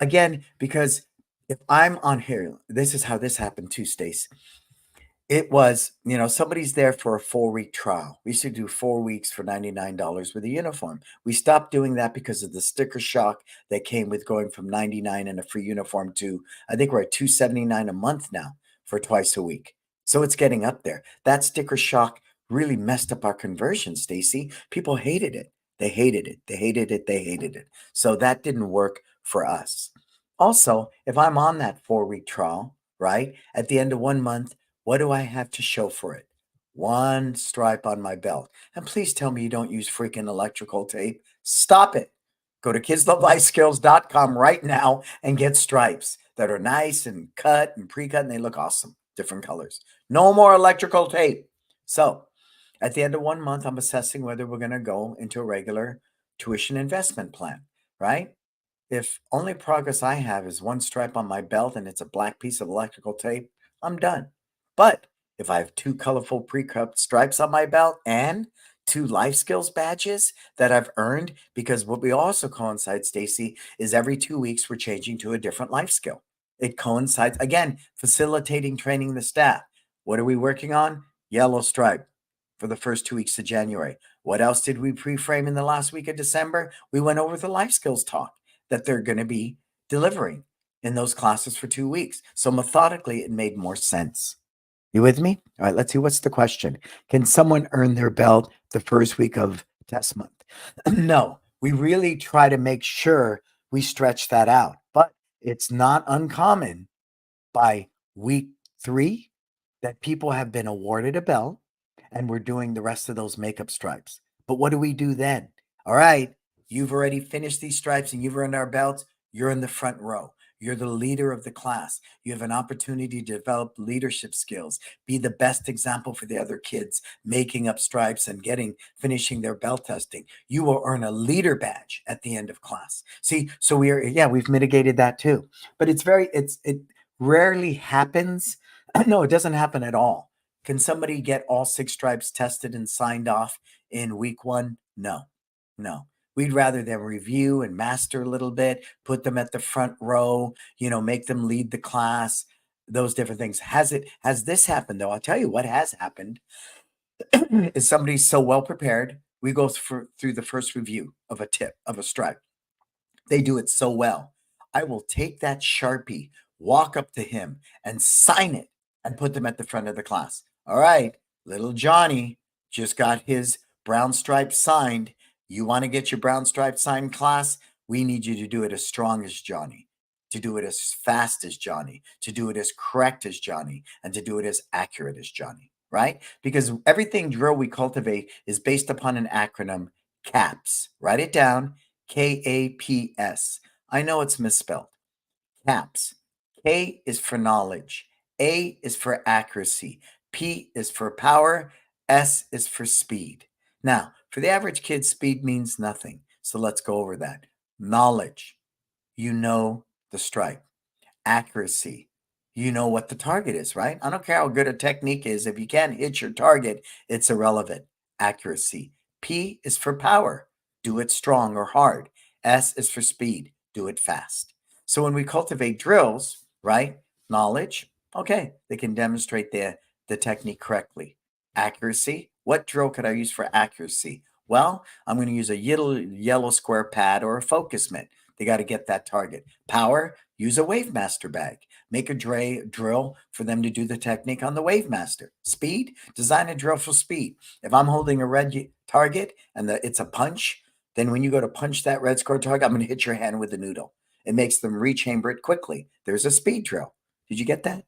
Speaker 1: again, because if I'm on here, this is how this happened too, Stace. It was, somebody's there for a 4-week trial. We used to do 4 weeks for $99 with a uniform. We stopped doing that because of the sticker shock that came with going from 99 and a free uniform to, I think we're at 279 a month now for twice a week. So it's getting up there. That sticker shock really messed up our conversion, Stacy. People hated it. They hated it. They hated it. They hated it. So that didn't work for us. Also, if I'm on that 4-week trial, right, at the end of 1 month, what do I have to show for it? One stripe on my belt. And please tell me you don't use freaking electrical tape. Stop it. Go to kidslovelyskills.com right now and get stripes that are nice and cut and pre-cut, and they look awesome. Different colors. No more electrical tape. So at the end of 1 month, I'm assessing whether we're going to go into a regular tuition investment plan, right? If only progress I have is one stripe on my belt and it's a black piece of electrical tape, I'm done. But if I have two colorful pre-cut stripes on my belt and two life skills badges that I've earned, because what we also coincide, Stacy, is every 2 weeks we're changing to a different life skill. It coincides, again, facilitating training the staff. What are we working on? Yellow stripe for the first 2 weeks of January. What else did we pre-frame in the last week of December? We went over the life skills talk that they're going to be delivering in those classes for 2 weeks. So methodically, it made more sense. You with me? All right, let's see. What's the question? Can someone earn their belt the first week of test month? No, we really try to make sure we stretch that out, but it's not uncommon by week 3 that people have been awarded a belt and we're doing the rest of those makeup stripes. But what do we do then? All right, you've already finished these stripes and you've earned our belts. You're in the front row. You're the leader of the class. You have an opportunity to develop leadership skills, be the best example for the other kids, making up stripes and finishing their belt testing. You will earn a leader badge at the end of class. See, so we've mitigated that too. But it rarely happens. No, it doesn't happen at all. Can somebody get all 6 stripes tested and signed off in week 1? No, no. We'd rather them review and master a little bit, put them at the front row, make them lead the class, those different things. Has this happened though? I'll tell you what has happened is somebody's so well prepared. We go through the first review of a tip of a stripe. They do it so well. I will take that Sharpie, walk up to him and sign it and put them at the front of the class. All right, little Johnny just got his brown stripe signed. You want to get your brown stripe signed, class? We need you to do it as strong as Johnny, to do it as fast as Johnny, to do it as correct as Johnny, and to do it as accurate as Johnny, right? Because everything drill we cultivate is based upon an acronym, CAPS. Write it down, KAPS. I know it's misspelled. CAPS. K is for knowledge. A is for accuracy. P is for power. S is for speed. Now, for the average kid, speed means nothing. So let's go over that. Knowledge. You know the stripe. Accuracy. You know what the target is, right? I don't care how good a technique is. If you can't hit your target, it's irrelevant. Accuracy. P is for power. Do it strong or hard. S is for speed. Do it fast. So when we cultivate drills, right? Knowledge, okay, they can demonstrate the technique correctly. Accuracy, what drill could I use for accuracy? Well, I'm going to use a yellow square pad or a focus mitt. They got to get that target. Power, use a Wave Master bag. Make a drill for them to do the technique on the Wave Master. Speed, design a drill for speed. If I'm holding a red target and it's a punch, then when you go to punch that red square target, I'm going to hit your hand with a noodle. It makes them rechamber it quickly. There's a speed drill. Did you get that?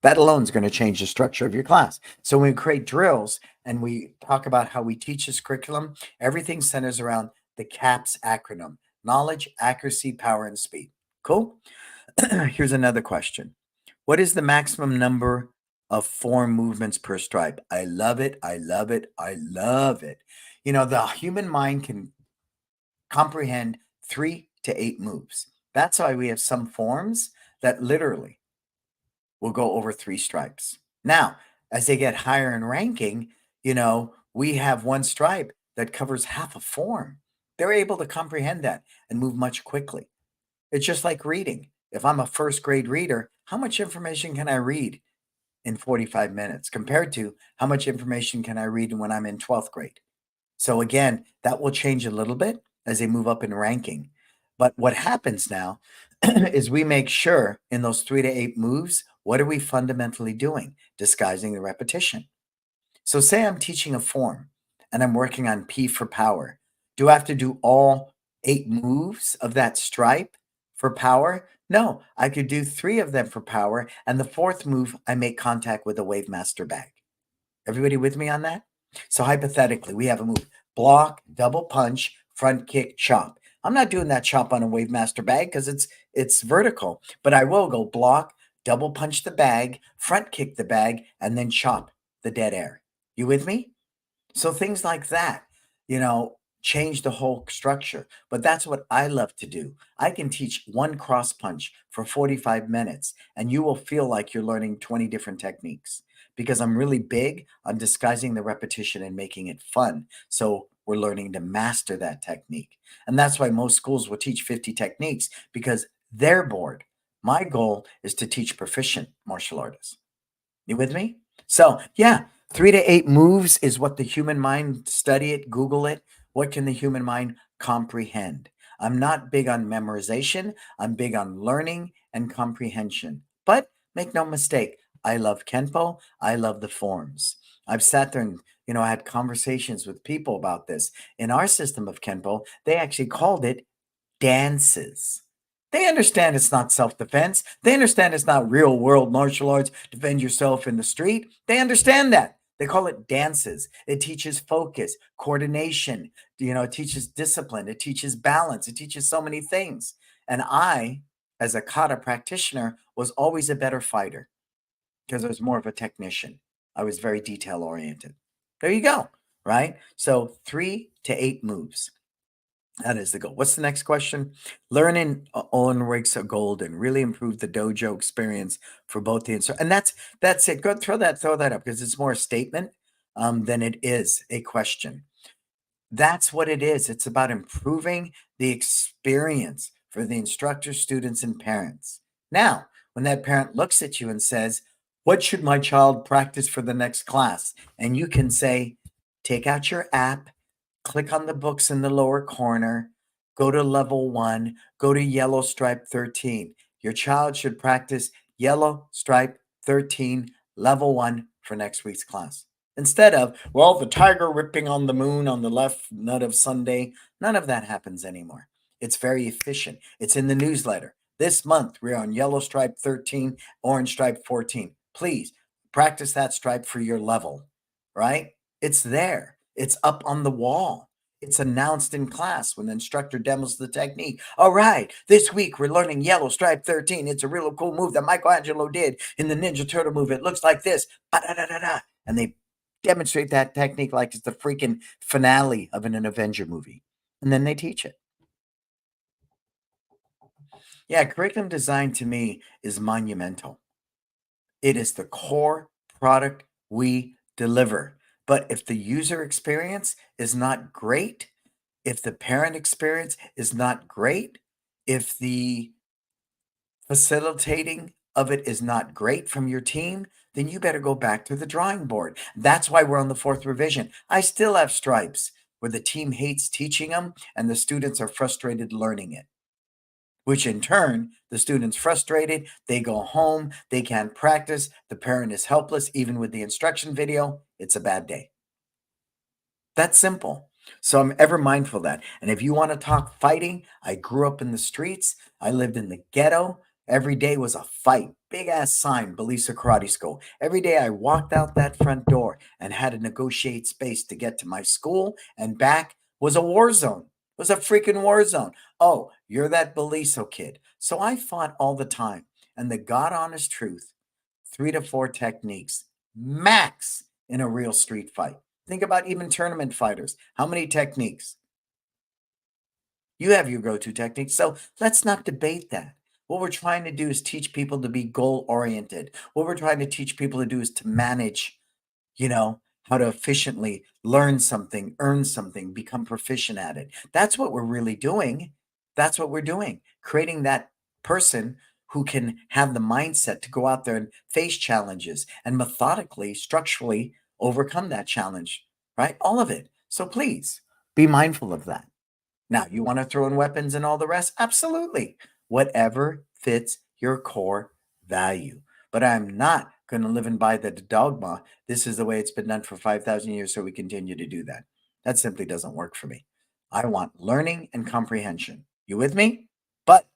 Speaker 1: That alone is going to change the structure of your class. So when we create drills and we talk about how we teach this curriculum, everything centers around the CAPS acronym: knowledge, accuracy, power, and speed. Cool? Here's another question. What is the maximum number of form movements per stripe? I love it. I love it. I love it. The human mind can comprehend 3 to 8 moves. That's why we have some forms that literally will go over 3 stripes. Now, as they get higher in ranking, we have 1 stripe that covers half a form. They're able to comprehend that and move much quickly. It's just like reading. If I'm a first grade reader, how much information can I read in 45 minutes compared to how much information can I read when I'm in 12th grade? So again, that will change a little bit as they move up in ranking. But what happens now is we make sure in those 3 to 8 moves, what are we fundamentally doing? Disguising the repetition. So say I'm teaching a form and I'm working on P for power. Do I have to do all 8 moves of that stripe for power? No, I could do 3 of them for power. And the 4th move, I make contact with a wave master bag. Everybody with me on that? So hypothetically, we have a move: block, double punch, front kick, chop. I'm not doing that chop on a wave master bag because it's vertical, but I will go block, double punch the bag, front kick the bag, and then chop the dead air. You with me? So things like that, change the whole structure. But that's what I love to do. I can teach one cross punch for 45 minutes, and you will feel like you're learning 20 different techniques because I'm really big on disguising the repetition and making it fun. So we're learning to master that technique. And that's why most schools will teach 50 techniques because they're bored. My goal is to teach proficient martial artists. You with me? So, yeah, 3 to 8 moves is what the human mind, study it, Google it. What can the human mind comprehend? I'm not big on memorization. I'm big on learning and comprehension. But make no mistake, I love Kenpo. I love the forms. I've sat there and, I had conversations with people about this. In our system of Kenpo, they actually called it dances. They understand it's not self defense. They understand it's not real world martial arts, defend yourself in the street. They understand that. They call it dances. It teaches focus, coordination, it teaches discipline, it teaches balance, it teaches so many things. And I, as a kata practitioner, was always a better fighter because I was more of a technician. I was very detail oriented. There you go, right? So 3 to 8 moves. That is the goal. What's the next question? Learning on rigs are golden. Really improve the dojo experience for both the instructor. And that's it. Go throw that up because it's more a statement than it is a question. That's what it is. It's about improving the experience for the instructors, students, and parents. Now, when that parent looks at you and says, "What should my child practice for the next class?" And you can say, take out your app, click on the books in the lower corner, go to level 1, go to yellow stripe 13. Your child should practice yellow stripe 13, level 1 for next week's class. Instead of, well, the tiger ripping on the moon on the left nut of Sunday, none of that happens anymore. It's very efficient. It's in the newsletter. This month, we're on yellow stripe 13, orange stripe 14. Please practice that stripe for your level, right? It's there. It's up on the wall. It's announced in class when the instructor demos the technique. All right, this week we're learning yellow stripe 13. It's a real cool move that Michelangelo did in the Ninja Turtle move. It looks like this. Ba-da-da-da-da. And they demonstrate that technique like it's the freaking finale of an Avenger movie. And then they teach it. Yeah, curriculum design to me is monumental. It is the core product we deliver. But if the user experience is not great, if the parent experience is not great, if the facilitating of it is not great from your team, then you better go back to the drawing board. That's why we're on the 4th revision. I still have stripes where the team hates teaching them and the students are frustrated learning it, which in turn, the student's frustrated, they go home, they can't practice, the parent is helpless, even with the instruction video, it's a bad day. That's simple. So I'm ever mindful of that. And if you want to talk fighting, I grew up in the streets, I lived in the ghetto. Every day was a fight. Big ass sign, Belisa Karate School. Every day I walked out that front door and had to negotiate space to get to my school and back was a war zone. It was a freaking war zone. Oh, you're that Beliso kid. So I fought all the time. And the God honest truth, 3 to 4 techniques, max in a real street fight. Think about even tournament fighters. How many techniques? You have your go-to techniques. So let's not debate that. What we're trying to do is teach people to be goal oriented. What we're trying to teach people to do is to manage, you know, how to efficiently learn something, earn something, become proficient at it. That's what we're really doing. That's what we're doing. Creating that person who can have the mindset to go out there and face challenges and methodically, structurally overcome that challenge, right? All of it. So please be mindful of that. Now, you want to throw in weapons and all the rest? Absolutely. Whatever fits your core value. But I'm not going to live and by the dogma. This is the way it's been done for 5,000 years, so we continue to do that. That simply doesn't work for me. I want learning and comprehension. You with me? But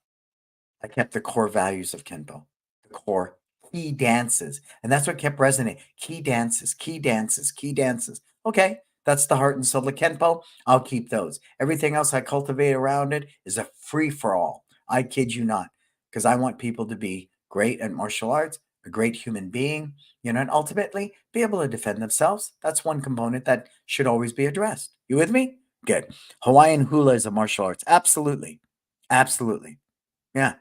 Speaker 1: I kept the core values of Kenpo, the core key dances. And that's what kept resonating. Key dances, key dances, key dances. Okay, that's the heart and soul of Kenpo. I'll keep those. Everything else I cultivate around it is a free for all. I kid you not, because I want people to be great at martial arts, a great human being, and ultimately be able to defend themselves. That's one component that should always be addressed. You with me? Good. Hawaiian hula is a martial arts. Absolutely. Absolutely. Yeah.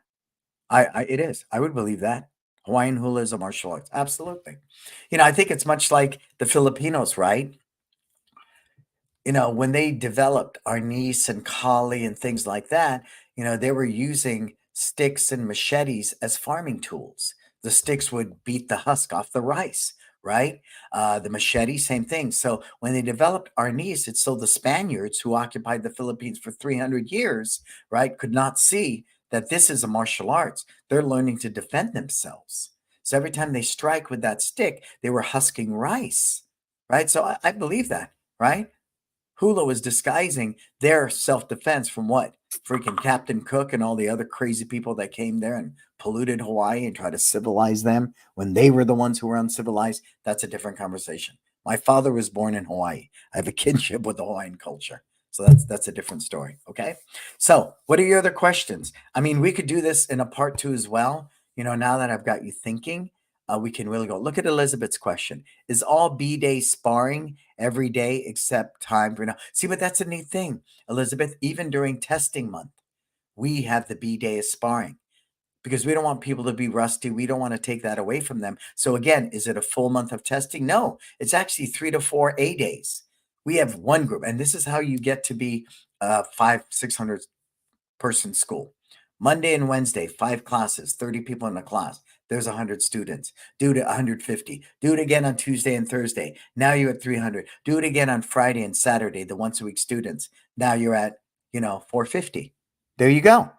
Speaker 1: It is. I would believe that. Hawaiian hula is a martial arts. Absolutely. I think it's much like the Filipinos, right? When they developed arnis and kali and things like that, they were using sticks and machetes as farming tools. The sticks would beat the husk off the rice, right? The machete, same thing. So when they developed arnis, it's so the Spaniards who occupied the Philippines for 300 years, right, could not see that this is a martial arts. They're learning to defend themselves. So every time they strike with that stick, they were husking rice, right? So I believe that, right? Hula was disguising their self-defense from what? Freaking Captain Cook and all the other crazy people that came there and polluted Hawaii and tried to civilize them when they were the ones who were uncivilized. That's a different conversation. My father was born in Hawaii. I have a kinship with the Hawaiian culture. So that's a different story. Okay. So what are your other questions? I mean, we could do this in a part two as well. Now that I've got you thinking, we can really go. Look at Elizabeth's question. Is all B-Day sparring every day except time for now? See, but that's a neat thing, Elizabeth. Even during testing month, we have the B-Day of sparring because we don't want people to be rusty. We don't want to take that away from them. So again, is it a full month of testing? No, it's actually 3 to 4 A days. We have one group, and this is how you get to be 600 person school. Monday and Wednesday, 5 classes, 30 people in a class. There's 100 students. Do it at 150. Do it again on Tuesday and Thursday. Now you're at 300. Do it again on Friday and Saturday, the once a week students. Now you're at, 450. There you go.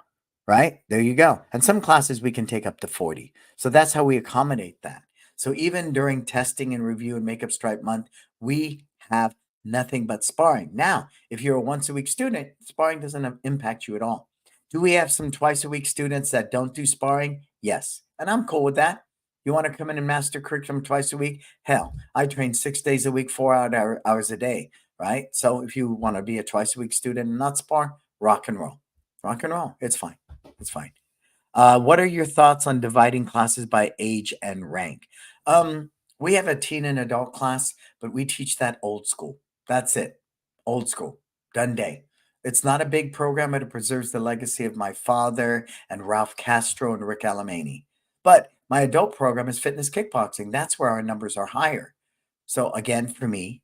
Speaker 1: Right? There you go. And some classes we can take up to 40. So that's how we accommodate that. So even during testing and review and makeup stripe month, we have nothing but sparring. Now, if you're a once a week student, sparring doesn't impact you at all. Do we have some twice a week students that don't do sparring? Yes. And I'm cool with that. You want to come in and master curriculum twice a week? Hell, I train 6 days a week, 4 hours a day, right? So if you want to be a twice a week student and not spar, rock and roll. Rock and roll. It's fine. It's fine. What are your thoughts on dividing classes by age and rank? We have a teen and adult class, but we teach that old school. That's it. Old school. Done day. It's not a big program, but it preserves the legacy of my father and Ralph Castro and Rick Alamani. But my adult program is fitness kickboxing. That's where our numbers are higher. So again, for me,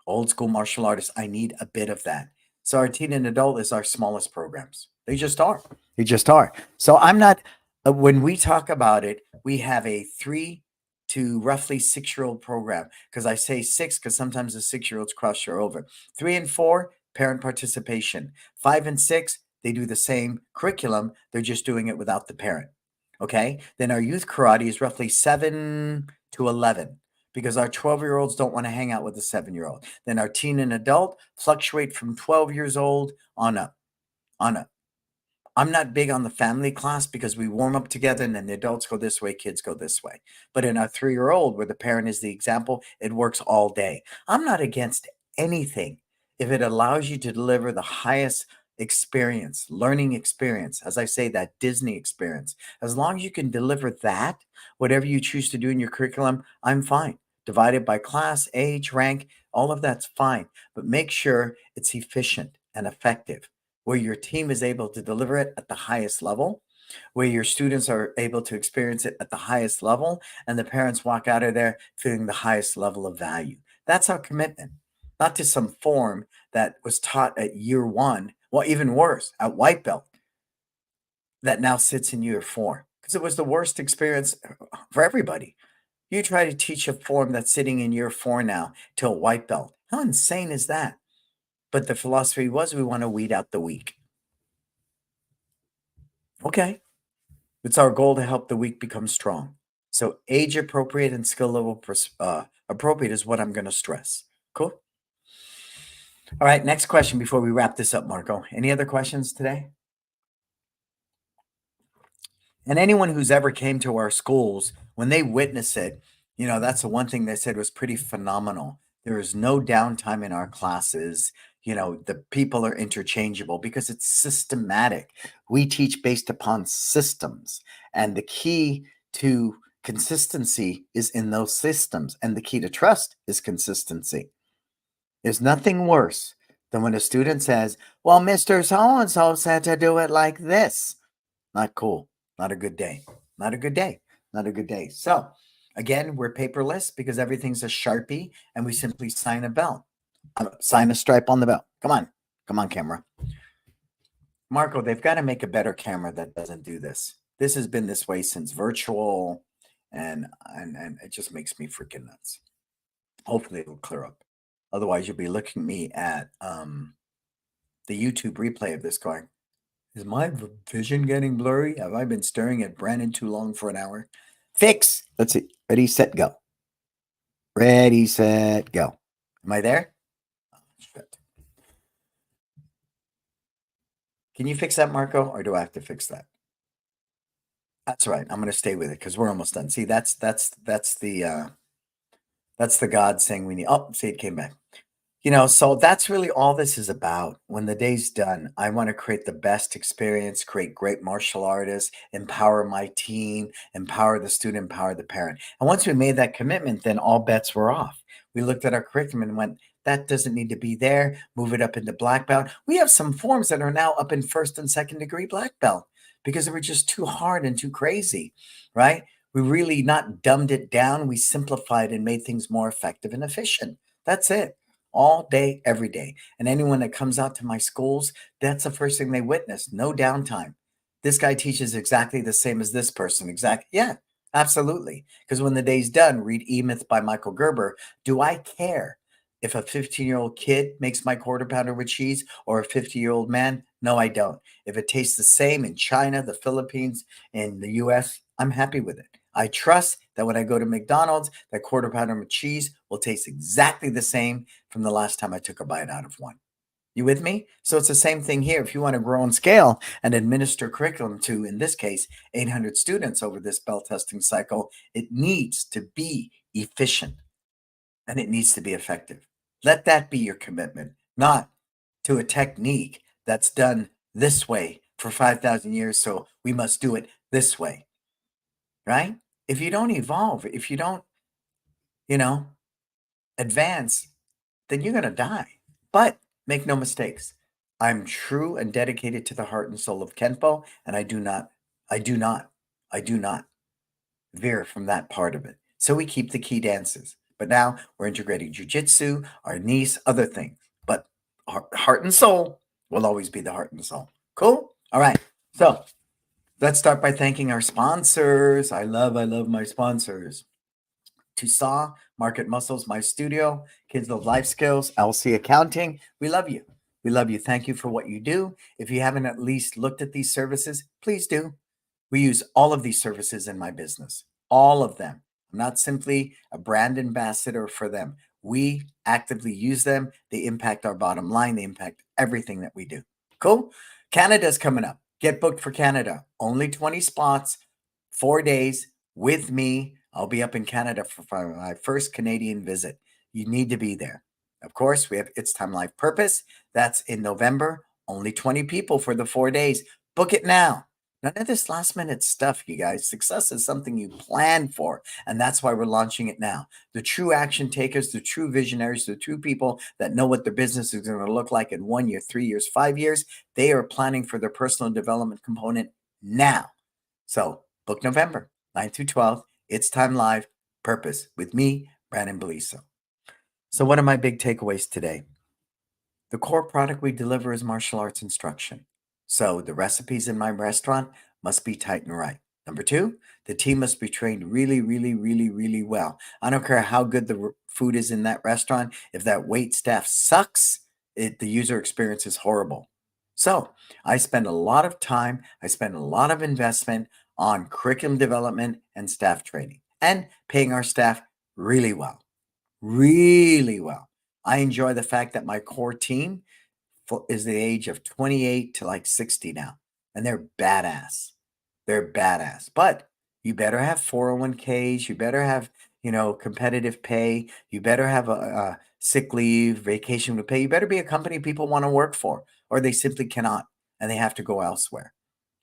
Speaker 1: old school martial artists, I need a bit of that. So our teen and adult is our smallest programs. They just are. They just are. So I'm not, when we talk about it, we have a 3 to roughly 6-year-old program. Because I say 6 because sometimes the 6-year-olds cross year over. 3 and 4, parent participation. 5 and 6, they do the same curriculum. They're just doing it without the parent. Okay. Then our youth karate is roughly 7 to 11 because our 12-year-olds don't want to hang out with a 7-year-old. Then our teen and adult fluctuate from 12 years old on up. On up. I'm not big on the family class because we warm up together and then the adults go this way, kids go this way. But in our 3-year-old, where the parent is the example, it works all day. I'm not against anything if it allows you to deliver the highest experience, learning experience, as I say, that Disney experience. As long as you can deliver that, whatever you choose to do in your curriculum, I'm fine. Divided by class, age, rank, all of that's fine. But make sure it's efficient and effective where your team is able to deliver it at the highest level. where your students are able to experience it at the highest level and the parents walk out of there feeling the highest level of value. That's our commitment, not to some form that was taught at year one, well, even worse, at white belt, that now sits in year four because it was the worst experience for everybody. You try to teach a form that's sitting in year four now to a white belt. How insane is that? But the philosophy was we want to weed out the weak. Okay. It's our goal to help the weak become strong. So age appropriate and skill level appropriate is what I'm going to stress. Cool. All right. Next question before we wrap this up, Marco. Any other questions today? And anyone who's ever came to our schools, when they witness it, that's the one thing they said was pretty phenomenal. There is no downtime in our classes. The people are interchangeable because it's systematic. We teach based upon systems, and the key to consistency is in those systems, and the key to trust is consistency. There's nothing worse than when a student says, well, Mr. So-and-so said to do it like this. Not cool. Not a good day. Not a good day. Not a good day. So again, we're paperless because everything's a Sharpie and we simply sign a belt. Sign a stripe on the belt. Come on. Come on, camera. Marco, they've got to make a better camera that doesn't do this. This has been this way since virtual and it just makes me freaking nuts. Hopefully it'll clear up. Otherwise, you'll be looking at me at the YouTube replay of this going, is my vision getting blurry? Have I been staring at Brannon too long for an hour? Fix. Let's see. Ready, set, go. Ready, set, go. Am I there? Oh, shit. Can you fix that, Marco, or do I have to fix that? That's right. I'm going to stay with it because we're almost done. See, that's the God saying we need. Oh, see, it came back. So that's really all this is about. When the day's done, I want to create the best experience, create great martial artists, empower my team, empower the student, empower the parent. And once we made that commitment, then all bets were off. We looked at our curriculum and went, that doesn't need to be there. Move it up into black belt. We have some forms that are now up in first and second degree black belt because they were just too hard and too crazy, right? We really not dumbed it down. We simplified and made things more effective and efficient. That's it. All day, every day. And anyone that comes out to my schools, that's the first thing they witness. No downtime. This guy teaches exactly the same as this person. Exactly. Yeah, absolutely. Because when the day's done, read E-Myth by Michael Gerber. Do I care if a 15-year-old kid makes my quarter pounder with cheese or a 50-year-old man? No, I don't. If it tastes the same in China, the Philippines, in the US, I'm happy with it. I trust that when I go to McDonald's, that quarter pounder with cheese will taste exactly the same from the last time I took a bite out of one. You with me? So it's the same thing here. If you want to grow and scale and administer curriculum to, in this case, 800 students over this bell testing cycle, it needs to be efficient and it needs to be effective. Let that be your commitment, not to a technique that's done this way for 5,000 years, so we must do it this way. Right? If you don't evolve, if you don't, advance, then you're going to die. But make no mistakes. I'm true and dedicated to the heart and soul of Kenpo, and I do not veer from that part of it. So we keep the key dances. But now we're integrating jujitsu, our knees, other things. But our heart and soul will always be the heart and soul. Cool? All right. So let's start by thanking our sponsors. I love my sponsors. Tusaw, Market Muscles, My Studio, Kids Love Life Skills, LC Accounting. We love you. We love you. Thank you for what you do. If you haven't at least looked at these services, please do. We use all of these services in my business, all of them. I'm not simply a brand ambassador for them. We actively use them. They impact our bottom line. They impact everything that we do. Cool? Canada's coming up. Get booked for Canada. Only 20 spots, 4 days with me. I'll be up in Canada for my first Canadian visit. You need to be there. Of course, we have It's Time Life Purpose. That's in November. Only 20 people for the 4 days. Book it now. None of this last minute stuff, you guys. Success is something you plan for, and that's why we're launching it now. The true action takers, the true visionaries, the true people that know what their business is going to look like in 1 year, 3 years, 5 years, they are planning for their personal development component now. So book November 9th through 12th. It's Time Live, Purpose with me, Brannon Beliso. So what are my big takeaways today? The core product we deliver is martial arts instruction. So the recipes in my restaurant must be tight and right. Number two, the team must be trained really, really, really, really well. I don't care how good the food is in that restaurant. If that wait staff sucks, the user experience is horrible. So I spend a lot of time, I spend a lot of investment on curriculum development and staff training and paying our staff really well, really well. I enjoy the fact that my core team is the age of 28 to like 60 now, and they're badass. They're badass. But you better have 401ks. You better have, competitive pay. You better have a sick leave, vacation to pay. You better be a company people want to work for, or they simply cannot, and they have to go elsewhere.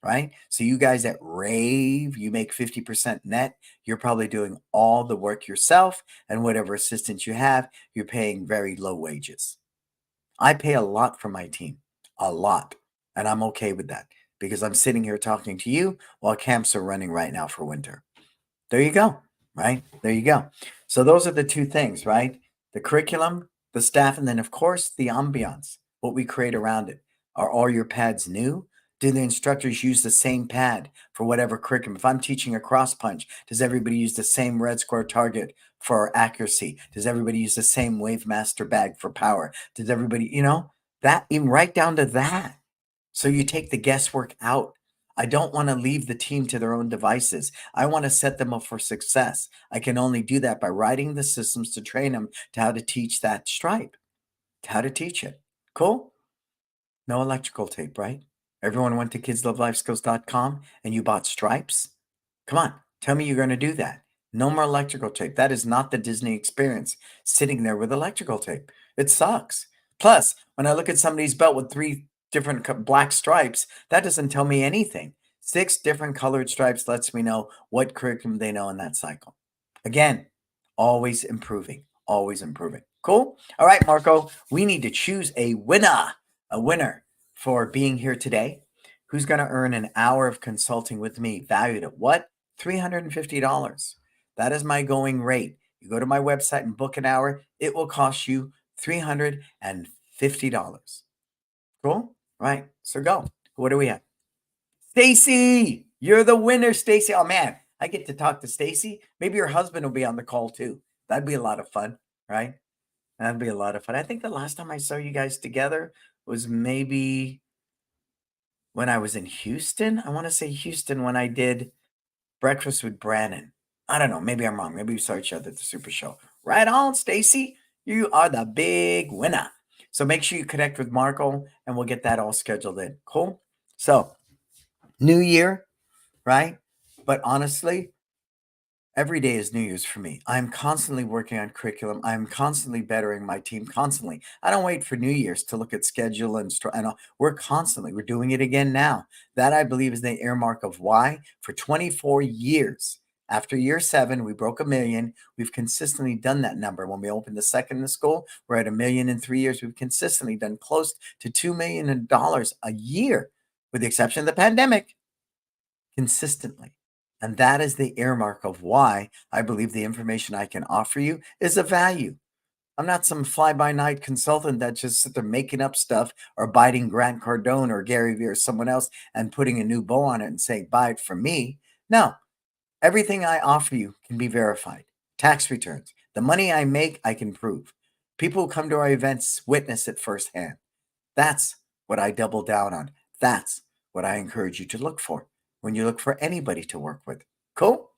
Speaker 1: Right? So you guys that rave, you make 50% net, you're probably doing all the work yourself, and whatever assistance you have, you're paying very low wages. I pay a lot for my team, a lot. And I'm okay with that because I'm sitting here talking to you while camps are running right now for winter. There you go, right? There you go. So those are the two things, right? The curriculum, the staff, and then, of course, the ambiance, what we create around it. Are all your pads new? Do the instructors use the same pad for whatever curriculum? If I'm teaching a cross punch, does everybody use the same red square target for accuracy? Does everybody use the same Wave Master bag for power? Does everybody, that even right down to that? So you take the guesswork out. I don't want to leave the team to their own devices. I want to set them up for success. I can only do that by writing the systems to train them to how to teach that stripe, to how to teach it. Cool? No electrical tape, right? Everyone went to kidslovelifeskills.com and you bought stripes? Come on, tell me you're going to do that. No more electrical tape. That is not the Disney experience, sitting there with electrical tape. It sucks. Plus, when I look at somebody's belt with 3 different black stripes, that doesn't tell me anything. 6 different colored stripes lets me know what curriculum they know in that cycle. Again, always improving, always improving. Cool? All right, Marco, we need to choose a winner for being here today. Who's going to earn an hour of consulting with me, valued at what? $350. That is my going rate. You go to my website and book an hour, it will cost you $350. Cool? Right. So go. What do we have? Stacy, you're the winner, Stacy. Oh man, I get to talk to Stacy. Maybe your husband will be on the call too. That'd be a lot of fun, right? That'd be a lot of fun. I think the last time I saw you guys together was maybe when I was in Houston. I want to say Houston when I did Breakfast with Brannon. I don't know. Maybe I'm wrong. Maybe we saw each other at the Super Show. Right on, Stacy. You are the big winner. So make sure you connect with Marco and we'll get that all scheduled in. Cool? So, New Year, right? But honestly, every day is New Year's for me. I'm constantly working on curriculum. I'm constantly bettering my team constantly. I don't wait for New Year's to look at schedule and all. We're doing it again now. That I believe is the earmark of why for 24 years. After year 7, we broke 1 million. We've consistently done that number. When we opened the second in the school, we're at 1 million in 3 years. We've consistently done close to $2 million a year, with the exception of the pandemic, consistently. And that is the earmark of why I believe the information I can offer you is of value. I'm not some fly-by-night consultant that just sit there making up stuff or biting Grant Cardone or Gary Vee or someone else and putting a new bow on it and saying, buy it from me. No, everything I offer you can be verified. Tax returns. The money I make, I can prove. People who come to our events witness it firsthand. That's what I double down on. That's what I encourage you to look for when you look for anybody to work with. Cool?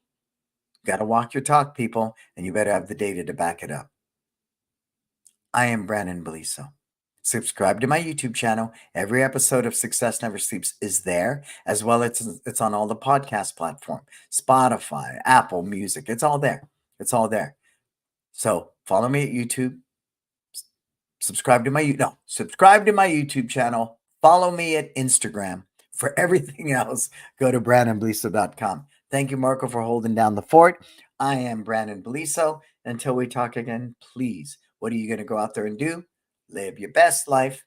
Speaker 1: Got to walk your talk, people, and you better have the data to back it up. I am Brannon Beliso. Subscribe to my YouTube channel. Every episode of Success Never Sleeps is there, as well as it's on all the podcast platforms, Spotify, Apple Music. It's all there. It's all there. So follow me at YouTube. Subscribe to my YouTube channel. Follow me at Instagram. For everything else, go to brannonbeliso.com. Thank you, Marco, for holding down the fort. I am Brannon Beliso. Until we talk again, please, what are you going to go out there and do? Live your best life.